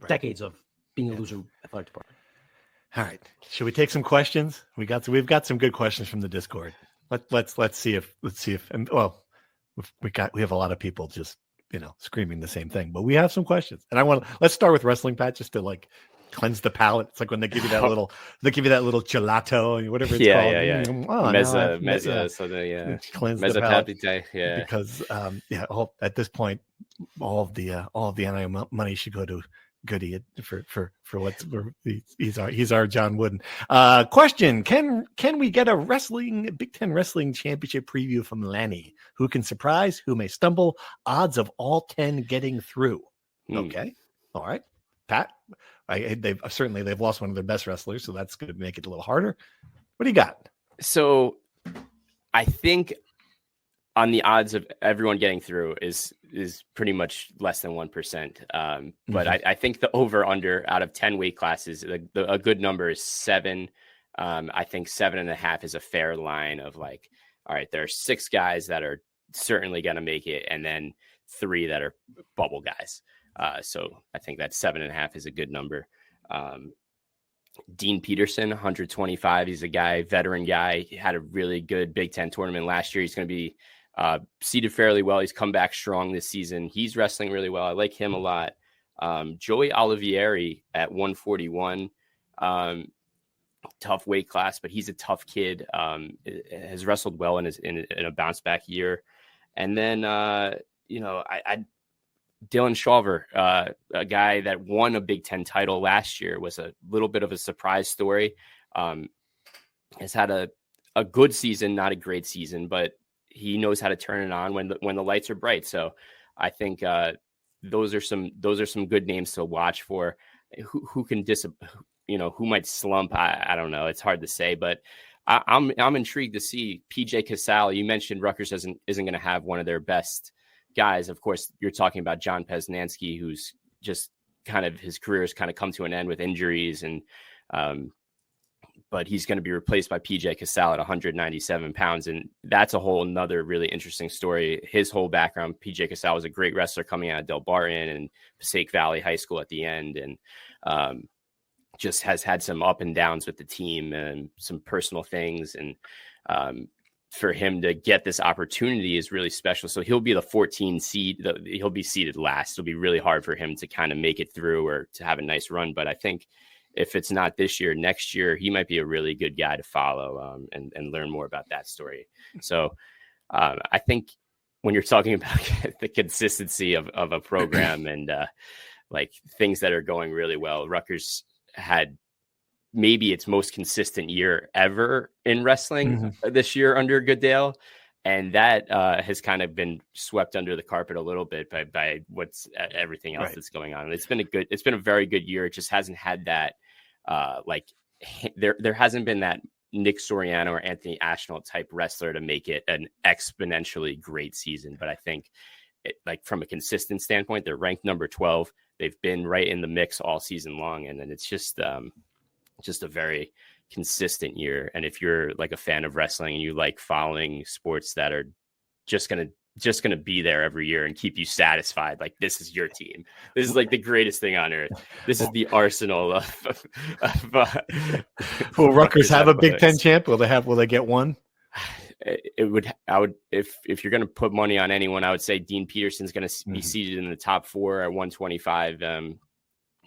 decades of being a loser athletic department? All right. Should we take some questions? We've got some good questions from the Discord. Let's see if we have a lot of people just screaming the same thing, but we have some questions, and let's start with wrestling, Pat, just to cleanse the palate. It's like when they give you that little gelato or whatever it's called. Yeah. Mezza. So cleanse the palate. Yeah. Because at this point, all of the NIL money should go to Goody for he's our John Wooden. Question: Can we get a Big Ten wrestling championship preview from Lanny? Who can surprise? Who may stumble? Odds of all 10 getting through. Okay, all right, Pat. They've lost one of their best wrestlers, so that's going to make it a little harder. What do you got? So, I think on the odds of everyone getting through is pretty much less than 1%. But I think the over under out of 10 weight classes, a good number is 7. I think 7.5 is a fair line of like, all right, there are 6 guys that are certainly going to make it, and then 3 that are bubble guys. So I think that 7.5 is a good number. Dean Peterson, 125. He's a guy, veteran guy. He had a really good Big Ten tournament last year. He's going to be seeded fairly well. He's come back strong this season. He's wrestling really well. I like him a lot. Joey Olivieri at 141. Tough weight class, but he's a tough kid. Has wrestled well in a bounce back year. And then, Dylan Shawver, a guy that won a Big Ten title last year, was a little bit of a surprise story. Has had a good season, not a great season, but he knows how to turn it on when the lights are bright. So I think those are some good names to watch for. Who can who might slump. I don't know. It's hard to say, but I'm intrigued to see PJ Casale. You mentioned Rutgers isn't going to have one of their best guys. Of course, you're talking about John Pesnansky, who's just kind of, his career has kind of come to an end with injuries, and but he's going to be replaced by PJ Casale at 197 pounds. And that's a whole another really interesting story. His whole background, PJ Casale was a great wrestler coming out of Del Barton and Passaic Valley High School at the end. And just has had some up and downs with the team and some personal things. And for him to get this opportunity is really special. So he'll be the 14 seed. He'll be seeded last. It'll be really hard for him to kind of make it through or to have a nice run. But I think if it's not this year, next year, he might be a really good guy to follow and learn more about that story. So I think when you're talking about the consistency of a program and like things that are going really well, Rutgers had maybe its most consistent year ever in wrestling this year under Goodale. And that has kind of been swept under the carpet a little bit by what's everything else that's going on. And it's been a very good year. It just hasn't had that there hasn't been that Nick Soriano or Anthony Ashnault type wrestler to make it an exponentially great season. But I think from a consistent standpoint, they're ranked number 12. They've been right in the mix all season long. And then it's just a very consistent year. And if you're like a fan of wrestling and you like following sports that are just going to be there every year and keep you satisfied, like this is your team. This is like the greatest thing on earth. This is the arsenal of will Rutgers have a Big Ten champ? Will they get one? If you're going to put money on anyone, I would say Dean Peterson's going to be seated in the top 4 at 125.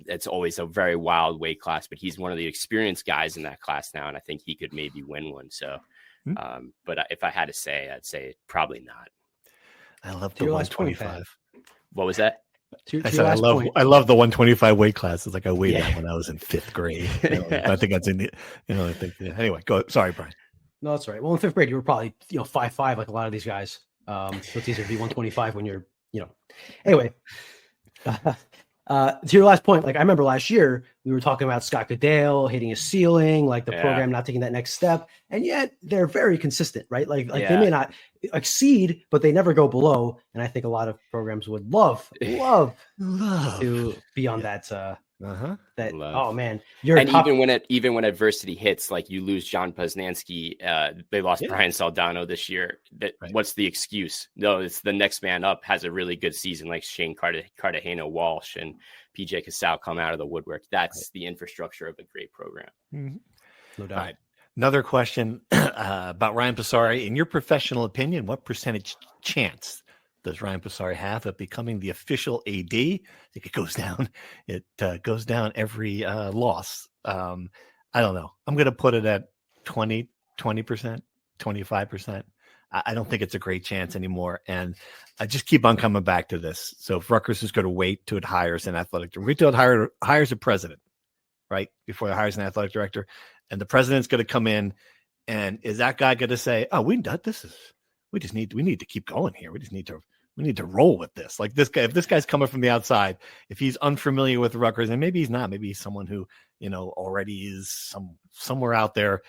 It's always a very wild weight class, but he's one of the experienced guys in that class now. And I think he could maybe win one. So, but if I had to say, I'd say probably not. I love the 125. What was that? I love the 125 weight class. It's like I weighed that when I was in 5th grade. I think that's in the, anyway, go. Sorry, Brian. No, that's all right. Well, in 5th grade, you were probably, 5'5", like a lot of these guys. So it's easier to be 125 when you're, anyway, to your last point, like I remember last year we were talking about Scott Goodale hitting a ceiling, like the program not taking that next step, and yet they're very consistent, right? Like they may not exceed, but they never go below. And I think a lot of programs would love to be on that. That love. Oh man, even when adversity hits, like you lose John Poznansky, they lost Brian Saldano this year. What's the excuse? No, it's the next man up has a really good season, like Shane Cartagena Walsh and PJ Casale come out of the woodwork. That's the infrastructure of a great program. No doubt. All right. Another question about Ryan Passari. In your professional opinion, what percentage chance does Ryan Passari have of becoming the official AD? I think it goes down. It goes down every loss. I don't know. I'm going to put it at 20%, 25%. I don't think it's a great chance anymore. And I just keep on coming back to this. So if Rutgers is going to wait till it hires an athletic director, wait till it hires a president, right? Before it hires an athletic director. And the president's going to come in. And is that guy going to say, oh, we need to keep going here. We need to roll with this. Like this guy, if this guy's coming from the outside, if he's unfamiliar with Rutgers, and maybe he's not, maybe he's someone who, already is somewhere out there.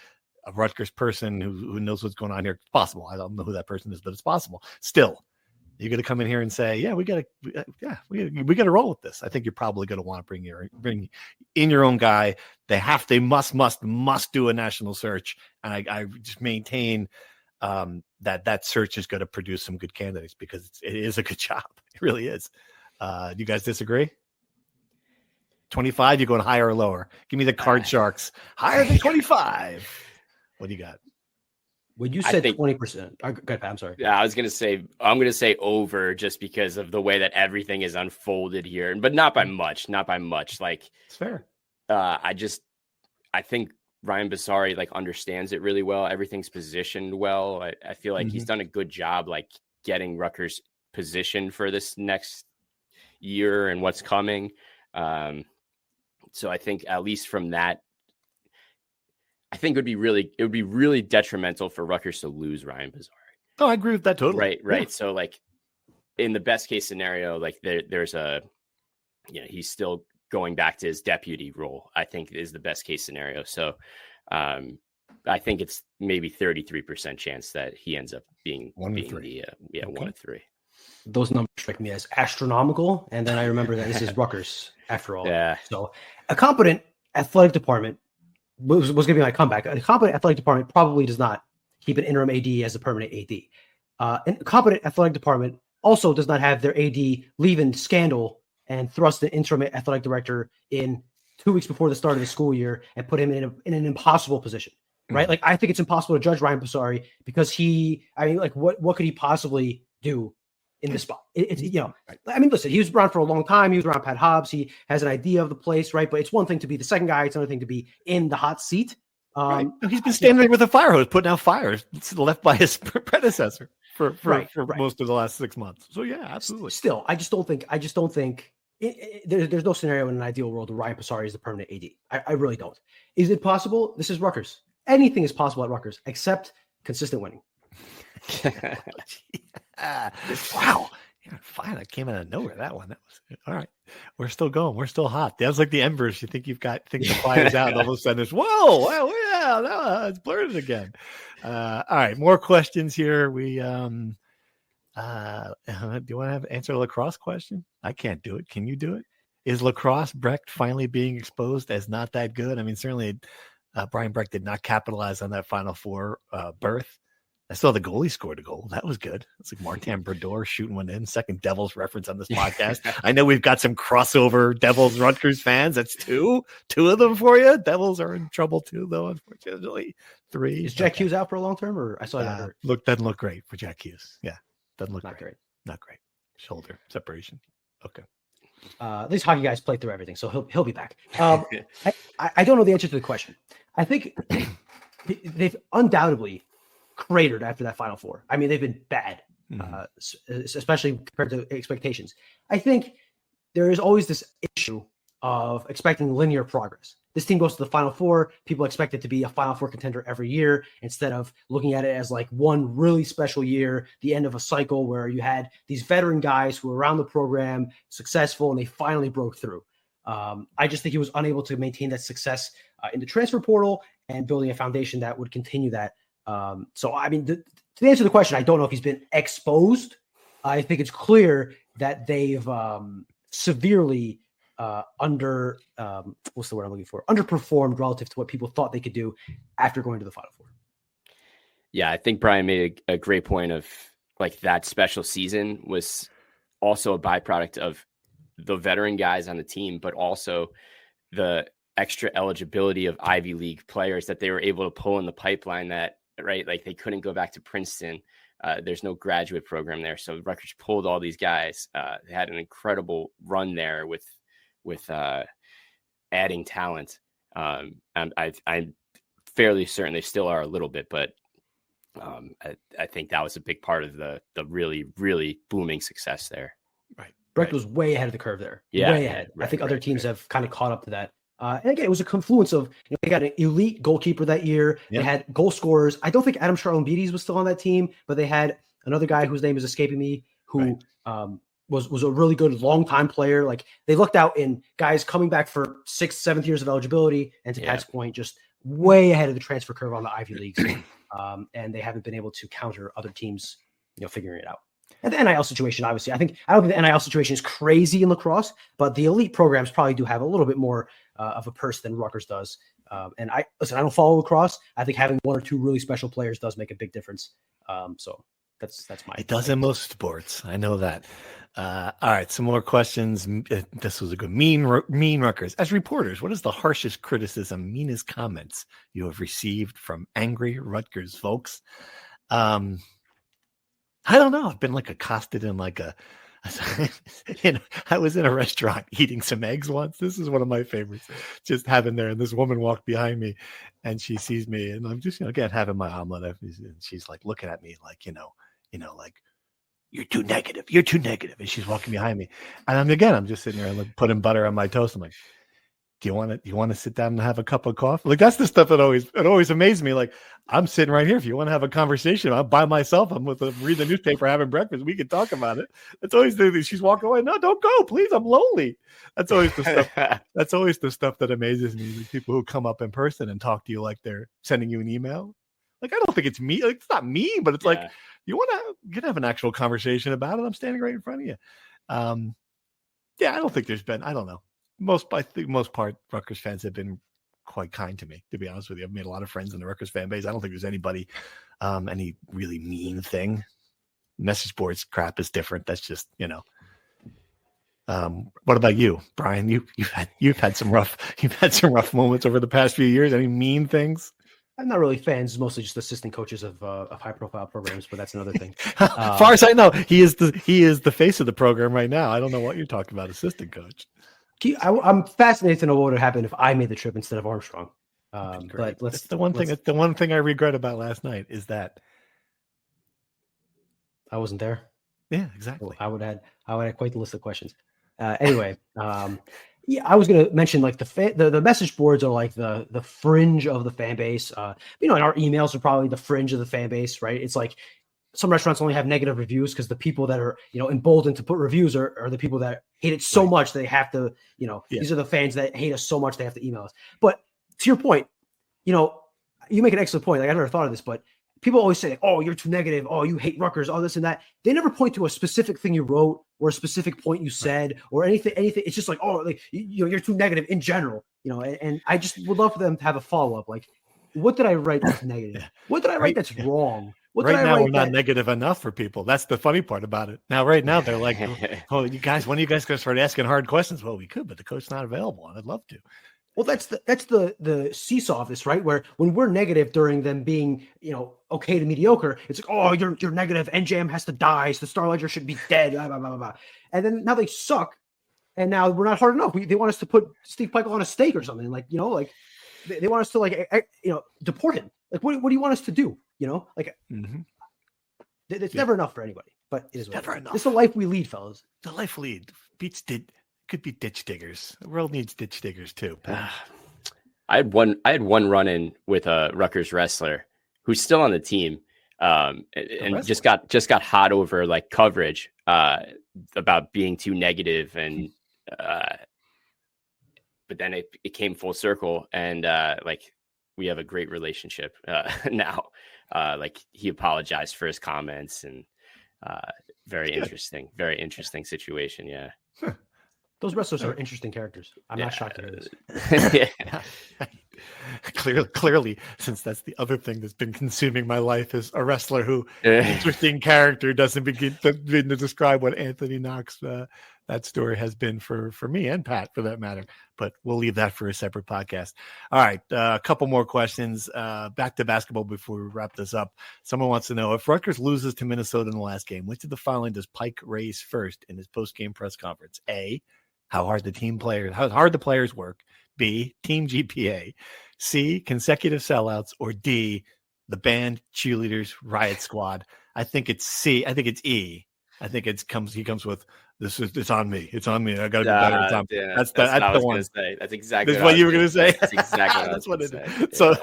a Rutgers person who knows what's going on here. It's possible. I don't know who that person is, but it's possible. Still, you're going to come in here and say, yeah, we got to roll with this. I think you're probably going to want to bring in your own guy. They must do a national search. And I just maintain that search is going to produce some good candidates because it is a good job. It really is. Do you guys disagree? 25, you're going higher or lower? Give me the card sharks. Higher than 25. What do you got? When you said 20%, go ahead, Pat, I'm sorry. Yeah, I'm going to say over just because of the way that everything is unfolded here, but not by much. Like, it's fair. I think Ryan Basari like understands it really well. Everything's positioned well. I feel like he's done a good job, like getting Rutgers positioned for this next year and what's coming. So I think at least from that, I think it would be really detrimental for Rutgers to lose Ryan Basari. Oh, I agree with that totally. Right. Yeah. So like in the best case scenario, like there's he's still going back to his deputy role, I think is the best case scenario. So I think it's maybe 33% chance that he ends up being 1 of 3. Those numbers strike me as astronomical. And then I remember that this is Rutgers after all. Yeah. So a competent athletic department was going to be my comeback. A competent athletic department probably does not keep an interim AD as a permanent AD. And a competent athletic department also does not have their AD leave in scandal and thrust the interim athletic director in 2 weeks before the start of the school year and put him in an impossible position, right? Like, I think it's impossible to judge Ryan Basari because what could he possibly do in this spot? I mean, listen, he was around for a long time. He was around Pat Hobbs. He has an idea of the place, right? But it's one thing to be the second guy. It's another thing to be in the hot seat. Right. He's been standing there with a fire hose, putting out fires left by his predecessor for most of the last 6 months. So yeah, absolutely. Still, I just don't think there's no scenario in an ideal world where Ryan Basari is the permanent AD. I really don't. Is it possible? This is Rutgers. Anything is possible at Rutgers except consistent winning. Wow. Yeah, fine. That came out of nowhere. That one. That was all right. We're still going. We're still hot. That was like the embers. You think the fire's out, and all of a sudden it's it's blurred again. All right. More questions here. We do you want to answer a lacrosse question? I can't do it. Can you do it? Is lacrosse Brecht finally being exposed as not that good? I mean, certainly Brian Brecht did not capitalize on that Final Four berth. I saw the goalie scored a goal. That was good. It's like Martin Brodeur shooting one in. Second Devils reference on this podcast. I know we've got some crossover Devils Rutgers fans. That's two of them for you. Devils are in trouble too, though, unfortunately. 3. Is Jack Hughes out for a long term, or I saw that hurt? Doesn't look great for Jack Hughes. Yeah, doesn't look Not great. Not great. Shoulder separation. Okay. These hockey guys play through everything, so he'll be back. I don't know the answer to the question. I think they've undoubtedly cratered after that Final Four. I mean, they've been bad, especially compared to expectations. I think there is always this issue of expecting linear progress. This team goes to the Final Four. People expect it to be a Final Four contender every year instead of looking at it as like one really special year, the end of a cycle where you had these veteran guys who were around the program, successful, and they finally broke through. I just think he was unable to maintain that success in the transfer portal and building a foundation that would continue that. So, I mean, to answer the question, I don't know if he's been exposed. I think it's clear that they've severely what's the word I'm looking for? Underperformed relative to what people thought they could do after going to the Final Four. Yeah, I think Brian made a great point of like that special season was also a byproduct of the veteran guys on the team, but also the extra eligibility of Ivy League players that they were able to pull in the pipeline that, right? Like they couldn't go back to Princeton. There's no graduate program there. So Rutgers pulled all these guys. They had an incredible run there with adding talent. And I'm fairly certain they still are a little bit, but I think that was a big part of the really, really booming success there. Right. Brecht was way ahead of the curve there. Yeah, way ahead. I think other teams have kind of caught up to that. And again, it was a confluence of, they got an elite goalkeeper that year. Yeah. They had goal scorers. I don't think Adam Charlambides was still on that team, but they had another guy whose name is escaping me, who was a really good long-time player. Like they looked out in guys coming back for 6th, 7th years of eligibility. And to Pat's point, just way ahead of the transfer curve on the Ivy Leagues, and they haven't been able to counter other teams, figuring it out. And the NIL situation, obviously, I don't think the NIL situation is crazy in lacrosse, but the elite programs probably do have a little bit more of a purse than Rutgers does. And I don't follow lacrosse. I think having one or two really special players does make a big difference. So that's my. It does in most sports. I know that. All right, some more questions. This was a good mean Rutgers. As reporters, what is the harshest criticism, meanest comments you have received from angry Rutgers folks? I don't know. I've been accosted in I was in a restaurant eating some eggs once. This is one of my favorites. Just having there, and this woman walked behind me, and she sees me, and I'm just again having my omelet, and she's looking at me you're too negative. You're too negative. And she's walking behind me, and I'm just sitting there putting butter on my toast. I'm like, do you want to sit down and have a cup of coffee? That's the stuff that always amazes me. I'm sitting right here. If you want to have a conversation, I'm by myself. I'm reading the newspaper, having breakfast. We can talk about it. That's always she's walking away. No, don't go, please. I'm lonely. That's always the stuff. That's always the stuff that amazes me. The people who come up in person and talk to you like they're sending you an email. I don't think it's me. It's not me, but it's you can have an actual conversation about it. I'm standing right in front of you. I don't think there's been. I don't know. I think most part, Rutgers fans have been quite kind to me, to be honest with you. I've made a lot of friends in the Rutgers fan base. I don't think there's anybody, any really mean thing. Message boards crap is different. That's just, what about you, Brian? You've had some rough moments over the past few years. Any mean things? I'm not really fans, mostly just assistant coaches of high profile programs, but that's another thing. Far as I know, he is the face of the program right now. I don't know what you're talking about, assistant coach. I'm fascinated to know what would happen if I made the trip instead of Armstrong. But that's the one thing. The one thing I regret about last night is that I wasn't there. Yeah, exactly. I would have had quite the list of questions. Anyway, I was going to mention the message boards are the fringe of the fan base. And our emails are probably the fringe of the fan base, right? It's some restaurants only have negative reviews because the people that are, emboldened to put reviews are the people that hate it so much they have to, these are the fans that hate us so much they have to email us. But to your point, you make an excellent point. I never thought of this, but people always say, oh, you're too negative. Oh, you hate Rutgers, all this and that. They never point to a specific thing you wrote or a specific point you said or anything. It's just you're too negative in general, and I just would love for them to have a follow-up. What did I write that's negative? What did I write that's wrong? Right now, we're not negative enough for people. That's the funny part about it. Right now, they're like, "Oh, you guys, when are you guys going to start asking hard questions?" Well, we could, but the coach's not available, and I'd love to. Well, that's the seesaw of this, right? Where when we're negative during them being, okay to mediocre, it's oh, you're negative. NJM has to die. So the Star Ledger should be dead. Blah, blah, blah, blah. And then now they suck, and now we're not hard enough. They want us to put Steve Pikiell on a stake or something. They want us to deport him. What do you want us to do? It's never enough for anybody, but it is never enough. It's the life we lead, fellas. The life we lead could be ditch diggers. The world needs ditch diggers too. I had one run-in with a Rutgers wrestler who's still on the team, and just got hot over coverage about being too negative, and but then it came full circle, and we have a great relationship now. He apologized for his comments, and very interesting situation. Yeah. Huh. Those wrestlers are interesting characters. I'm not shocked to hear this. Clearly, since that's the other thing that's been consuming my life, is a wrestler who interesting character doesn't begin to describe what Anthony Knox that story has been for me and Pat for that matter. But we'll leave that for a separate podcast. All right, a couple more questions. Back to basketball before we wrap this up. Someone wants to know if Rutgers loses to Minnesota in the last game, which of the following does Pike raise first in his post-game press conference? A, how hard the players work. B, team GPA. C, consecutive sellouts. Or D, the band, cheerleaders, riot squad. I think it's C. I think it's E. I think he comes with it's on me. It's on me. I got to be better. It's on me. That's the one. That's exactly what you were going to say. That's exactly that's what it is. Yeah. So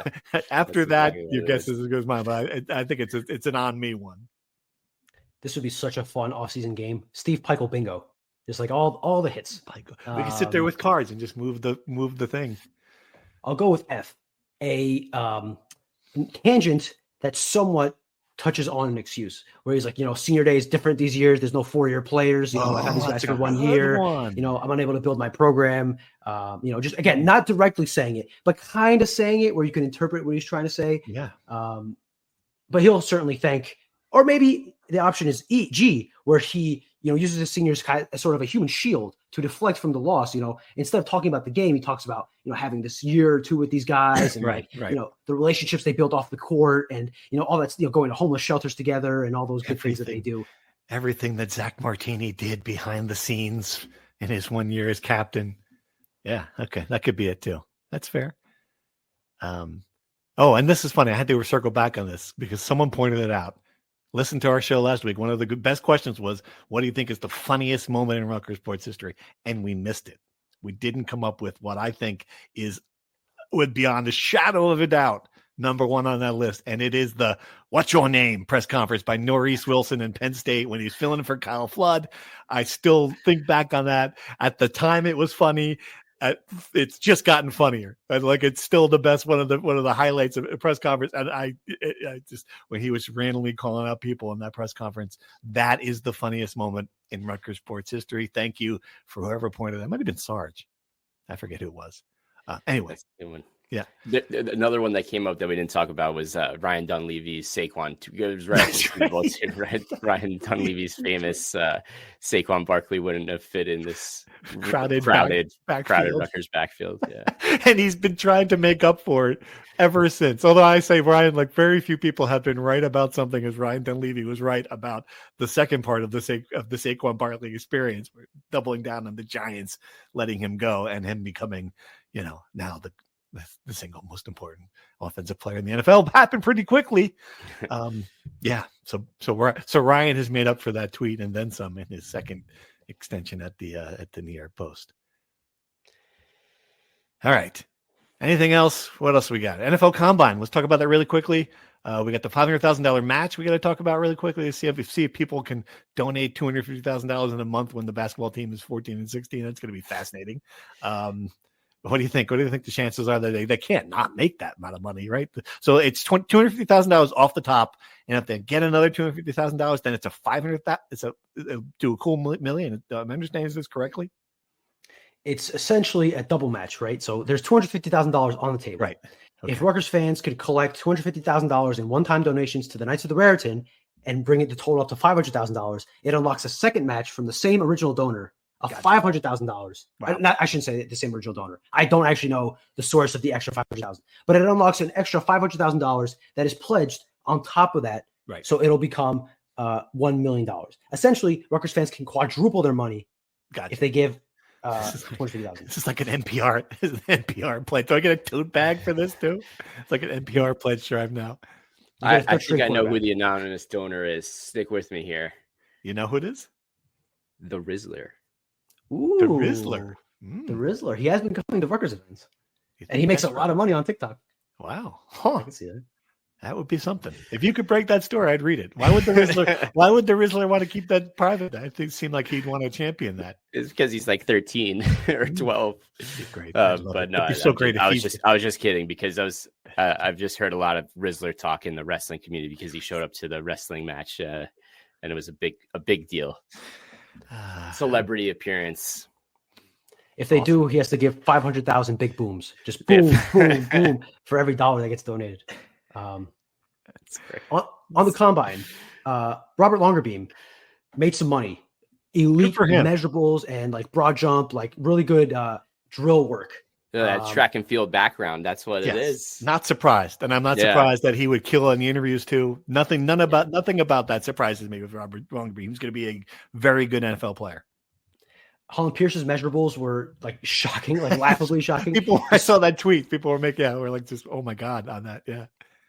after that, your guess is as good as mine. But I think it's an on me one. This would be such a fun off-season game. Steve Pikiell bingo. Just all the hits. We can sit there with cards and just move the thing. I'll go with F. a tangent that somewhat touches on an excuse where he's like, senior day is different these years. There's no 4-year players. I've had these guys for 1 year. I'm unable to build my program. Just again, not directly saying it, but kind of saying it where you can interpret what he's trying to say. Yeah. But he'll certainly thank, or maybe the option is G, where he, uses his seniors as sort of a human shield to deflect from the loss. Instead of talking about the game, he talks about, having this year or two with these guys and right. The relationships they built off the court and, all that's, going to homeless shelters together and all those good things that they do. Everything that Zach Martini did behind the scenes in his 1 year as captain. Yeah. Okay. That could be it too. That's fair. And this is funny. I had to circle back on this because someone pointed it out. Listen to our show last week. One of the best questions was, what do you think is the funniest moment in Rutgers sports history? And we missed it. We didn't come up with what I think would beyond a shadow of a doubt, number one on that list. And it is the "What's Your Name" press conference by Norris Wilson in Penn State when he's filling in for Kyle Flood. I still think back on that. At the time, it was funny. It's just gotten funnier. It's still the best one of the highlights of a press conference. And I just, when he was randomly calling out people in that press conference, that is the funniest moment in Rutgers sports history. Thank you for whoever pointed that. It might have been Sarge. I forget who it was. Anyway. That's a good one. Yeah. Another one that came up that we didn't talk about was Ryan Dunleavy's Saquon. It was right. Ryan Dunleavy's famous Saquon Barkley wouldn't have fit in this crowded Rutgers backfield. Yeah. And he's been trying to make up for it ever since. Although I say, Ryan, very few people have been right about something as Ryan Dunleavy was right about the second part of the Saquon Barkley experience, doubling down on the Giants, letting him go and him becoming, now the single most important offensive player in the NFL. Happened pretty quickly. So Ryan has made up for that tweet and then some in his second extension at the New York Post. All right. Anything else? What else we got? NFL Combine. Let's talk about that really quickly. We got the $500,000 match we got to talk about really quickly to see if people can donate $250,000 in a month when the basketball team is 14 and 16. That's going to be fascinating. What do you think? What do you think the chances are that they can't not make that amount of money, right? So it's $250,000 off the top, and if they get another $250,000, then it's a $500,000. Do a cool million. Am I understanding this correctly? It's essentially a double match, right? So there's $250,000 on the table. Right. Okay. If Rutgers fans could collect $250,000 in one-time donations to the Knights of the Raritan and bring it the total up to $500,000, it unlocks a second match from the same original donor of $500,000. Wow. I shouldn't say the same original donor. I don't actually know the source of the extra $500,000, but it unlocks an extra $500,000 that is pledged on top of that. Right. So it'll become $1 million. Essentially, Rutgers fans can quadruple their money if they give $250,000. This is like an NPR pledge. Do I get a tote bag for this too? It's like an NPR pledge drive now. I think I know who the anonymous donor is. Stick with me here. You know who it is? The Rizzler. Ooh, the Rizzler. The Rizzler. He has been coming to Rutgers events. And he makes a lot of money on TikTok. Wow. I can see that. That would be something. If you could break that story, I'd read it. Why would the Rizzler want to keep that private? I think it seemed like he'd want to champion that. It's because he's like 13 or 12. Great. But no, so great. I was just kidding because I've just heard a lot of Rizzler talk in the wrestling community because he showed up to the wrestling match and it was a big deal. Celebrity appearance. If they do, he has to give 500,000 big booms. Just boom, boom, boom for every dollar that gets donated. That's great. On the combine, Robert Longerbeam made some money. Elite measurables and like broad jump, like really good drill work. That track and field background. That's what it is. Not surprised. And I'm not surprised that he would kill in the interviews too. Nothing about that surprises me with Robert Longerbeam. He's going to be a very good NFL player. Holland Pierce's measurables were like shocking, like laughably shocking. I saw that tweet. People were making out. We're like, just, oh my God on that. Yeah.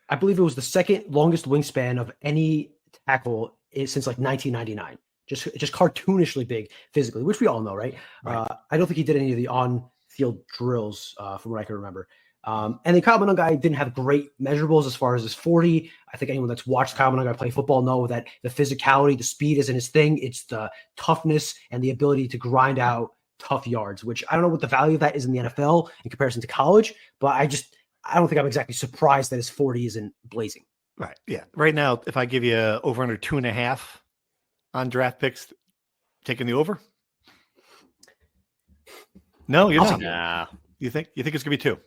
I believe it was the second longest wingspan of any tackle since like 1999. Just cartoonishly big physically, which we all know, right? I don't think he did any of the on-field drills from what I can remember. And the Kyle Monangai didn't have great measurables as far as his 40. I think anyone that's watched Kyle Monangai play football know that the physicality, the speed isn't his thing. It's the toughness and the ability to grind out tough yards, which I don't know what the value of that is in the NFL in comparison to college, but I don't think I'm exactly surprised that his 40 isn't blazing. Right. Yeah. Right now, if I give you over under 2.5 on draft picks, taking the over? No, you're not. Nah. You think it's gonna be 2?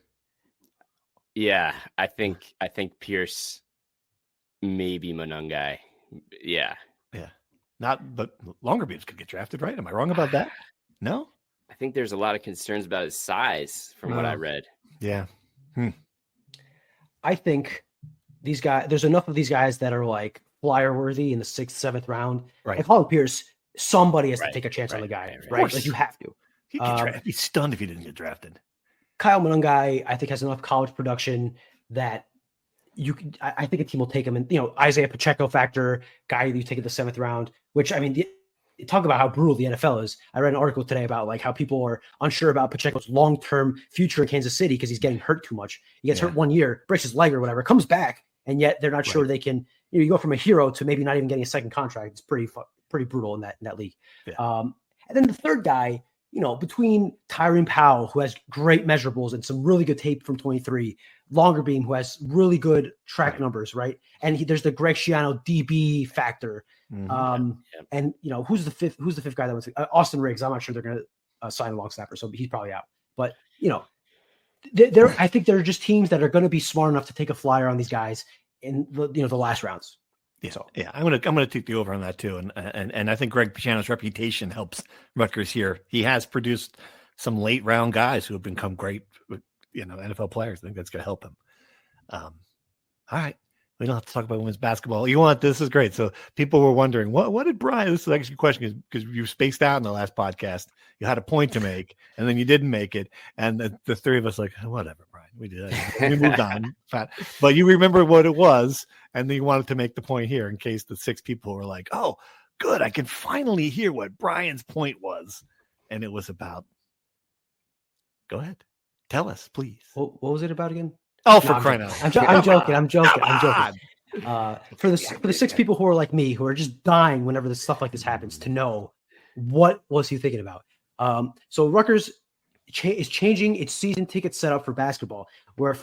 Yeah, I think Pierce, maybe Monungai. Yeah. But longer beams could get drafted, right? Am I wrong about that? No? I think there's a lot of concerns about his size from what I read. Yeah. I think these guys, there's enough of these guys that are like flyer worthy in the 6th, 7th round. Right. And Colin Pierce, somebody has to Right, take a chance on the right, guy, right. right? Like you have to. He'd be stunned if he didn't get drafted. Kyle Monungai, I think, has enough college production that I think a team will take him. And, Isaiah Pacheco factor, guy that you take in the 7th round, which, I mean, talk about how brutal the NFL is. I read an article today about like how people are unsure about Pacheco's long-term future in Kansas City because he's getting hurt too much. He gets hurt 1 year, breaks his leg or whatever, comes back, and yet they're not sure they can. You go from a hero to maybe not even getting a second contract. It's pretty brutal in that league. Yeah. And then the third guy, between Tyrone Powell, who has great measurables and some really good tape from 23, Longerbeam, who has really good track numbers, right? And there's the Greg Schiano DB factor. And who's the fifth guy that was Austin Riggs? I'm not sure they're going to sign a long snapper, so he's probably out. But I think there are just teams that are going to be smart enough to take a flyer on these guys in the last rounds. Yeah, so I'm gonna take the over on that too, and I think Greg Schiano's reputation helps Rutgers here. He has produced some late round guys who have become great, NFL players. I think that's gonna help him. All right, we don't have to talk about women's basketball. This is great. So people were wondering what did Brian? This is actually a question because you spaced out in the last podcast. You had a point to make, and then you didn't make it, and the three of us like whatever, Brian. We did. We moved on. But you remember what it was, and then you wanted to make the point here in case the 6 people were like, "Oh, good, I can finally hear what Brian's point was," and it was about. Go ahead, tell us, please. What was it about again? Oh, for crying out loud! I'm joking. For the 6 people who are like me, who are just dying whenever this stuff like this happens, to know what was he thinking about. So Rutgers is changing its season ticket setup for basketball, where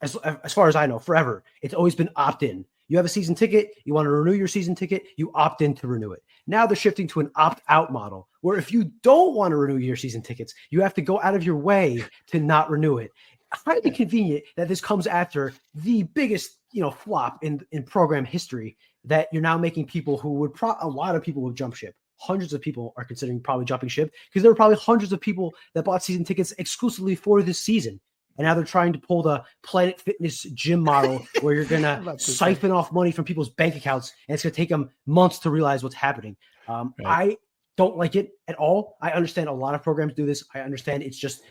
as far as I know, forever, it's always been opt-in. You have a season ticket, you want to renew your season ticket, you opt in to renew it. Now they're shifting to an opt-out model, where if you don't want to renew your season tickets, you have to go out of your way to not renew it. Highly convenient that this comes after the biggest, flop in program history, that you're now making people who would a lot of people would jump ship. Hundreds of people are considering probably jumping ship because there were probably hundreds of people that bought season tickets exclusively for this season. And now they're trying to pull the Planet Fitness gym model where you're going to siphon off money from people's bank accounts. And it's going to take them months to realize what's happening. Right. I don't like it at all. I understand a lot of programs do this. I understand it's just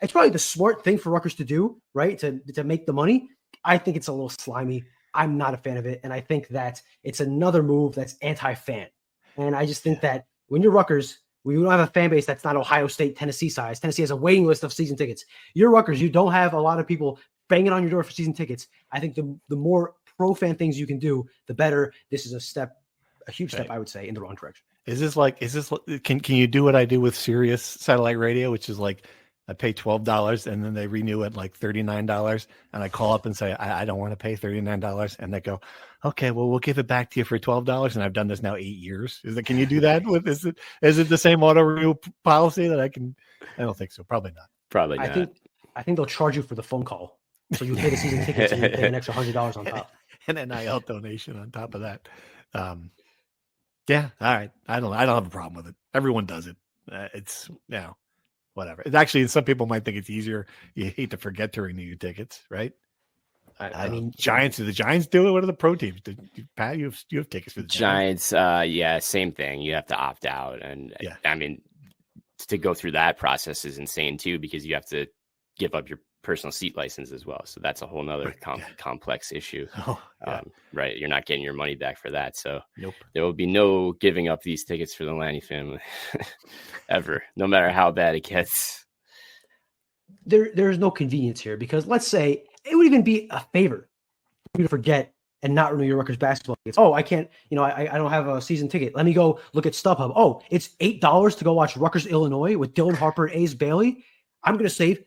it's probably the smart thing for Rutgers to do, right? To make the money. I think it's a little slimy. I'm not a fan of it. And I think that it's another move that's anti-fan. And I just think that when you're Rutgers, we don't have a fan base that's not Ohio State, Tennessee size. Tennessee has a waiting list of season tickets. You're Rutgers. You don't have a lot of people banging on your door for season tickets. I think the more pro-fan things you can do, the better. This is a huge step, I would say, in the wrong direction. Can you do what I do with Sirius satellite radio, which is like I pay $12 and then they renew it like $39, and I call up and say I don't want to pay $39, and they go, okay, well we'll give it back to you for $12, and I've done this now 8 years. Can you do that with is it the same auto renew policy that I can? I don't think so. Probably not. Probably not. I think they'll charge you for the phone call, so you pay the season tickets and you pay an extra $100 on top, and an NIL donation on top of that. Yeah, all right. I don't have a problem with it. Everyone does it. It's whatever. It's actually, some people might think it's easier. You hate to forget to renew your tickets, right? I mean, Giants. Do the Giants do it? What are the pro teams? Pat, you have tickets for the Giants. Same thing. You have to opt out, and I mean, to go through that process is insane too, because you have to give up your personal seat license as well. So that's a whole nother complex issue. Right. You're not getting your money back for that. So there will be no giving up these tickets for the Lanny family ever, no matter how bad it gets. There's no convenience here, because let's say it would even be a favor for you to forget and not renew your Rutgers basketball tickets. Oh, I can't, I don't have a season ticket. Let me go look at StubHub. Oh, it's $8 to go watch Rutgers, Illinois with Dylan Harper and Ace Bailey. I'm going to save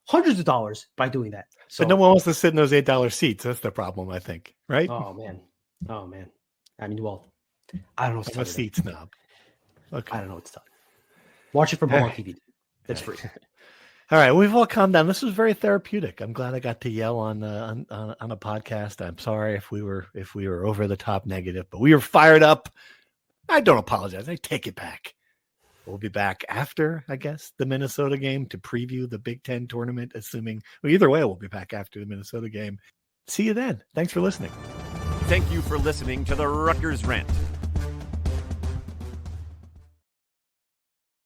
hundreds of dollars by doing that. So But no one wants to sit in those $8 seats. That's the problem, I think. Right? oh man. I mean, well, I don't know. What I'm a seat snob. Okay. I don't know what to tell you. Watch it from home on TV. It's free. All right, we've all calmed down. This was very therapeutic. I'm glad I got to yell on a podcast. I'm sorry if we were over the top negative, but we were fired up. I don't apologize. I take it back. We'll be back after, I guess, the Minnesota game to preview the Big Ten tournament. Either way, we'll be back after the Minnesota game. See you then. Thanks for listening. Thank you for listening to the Rutgers Rant.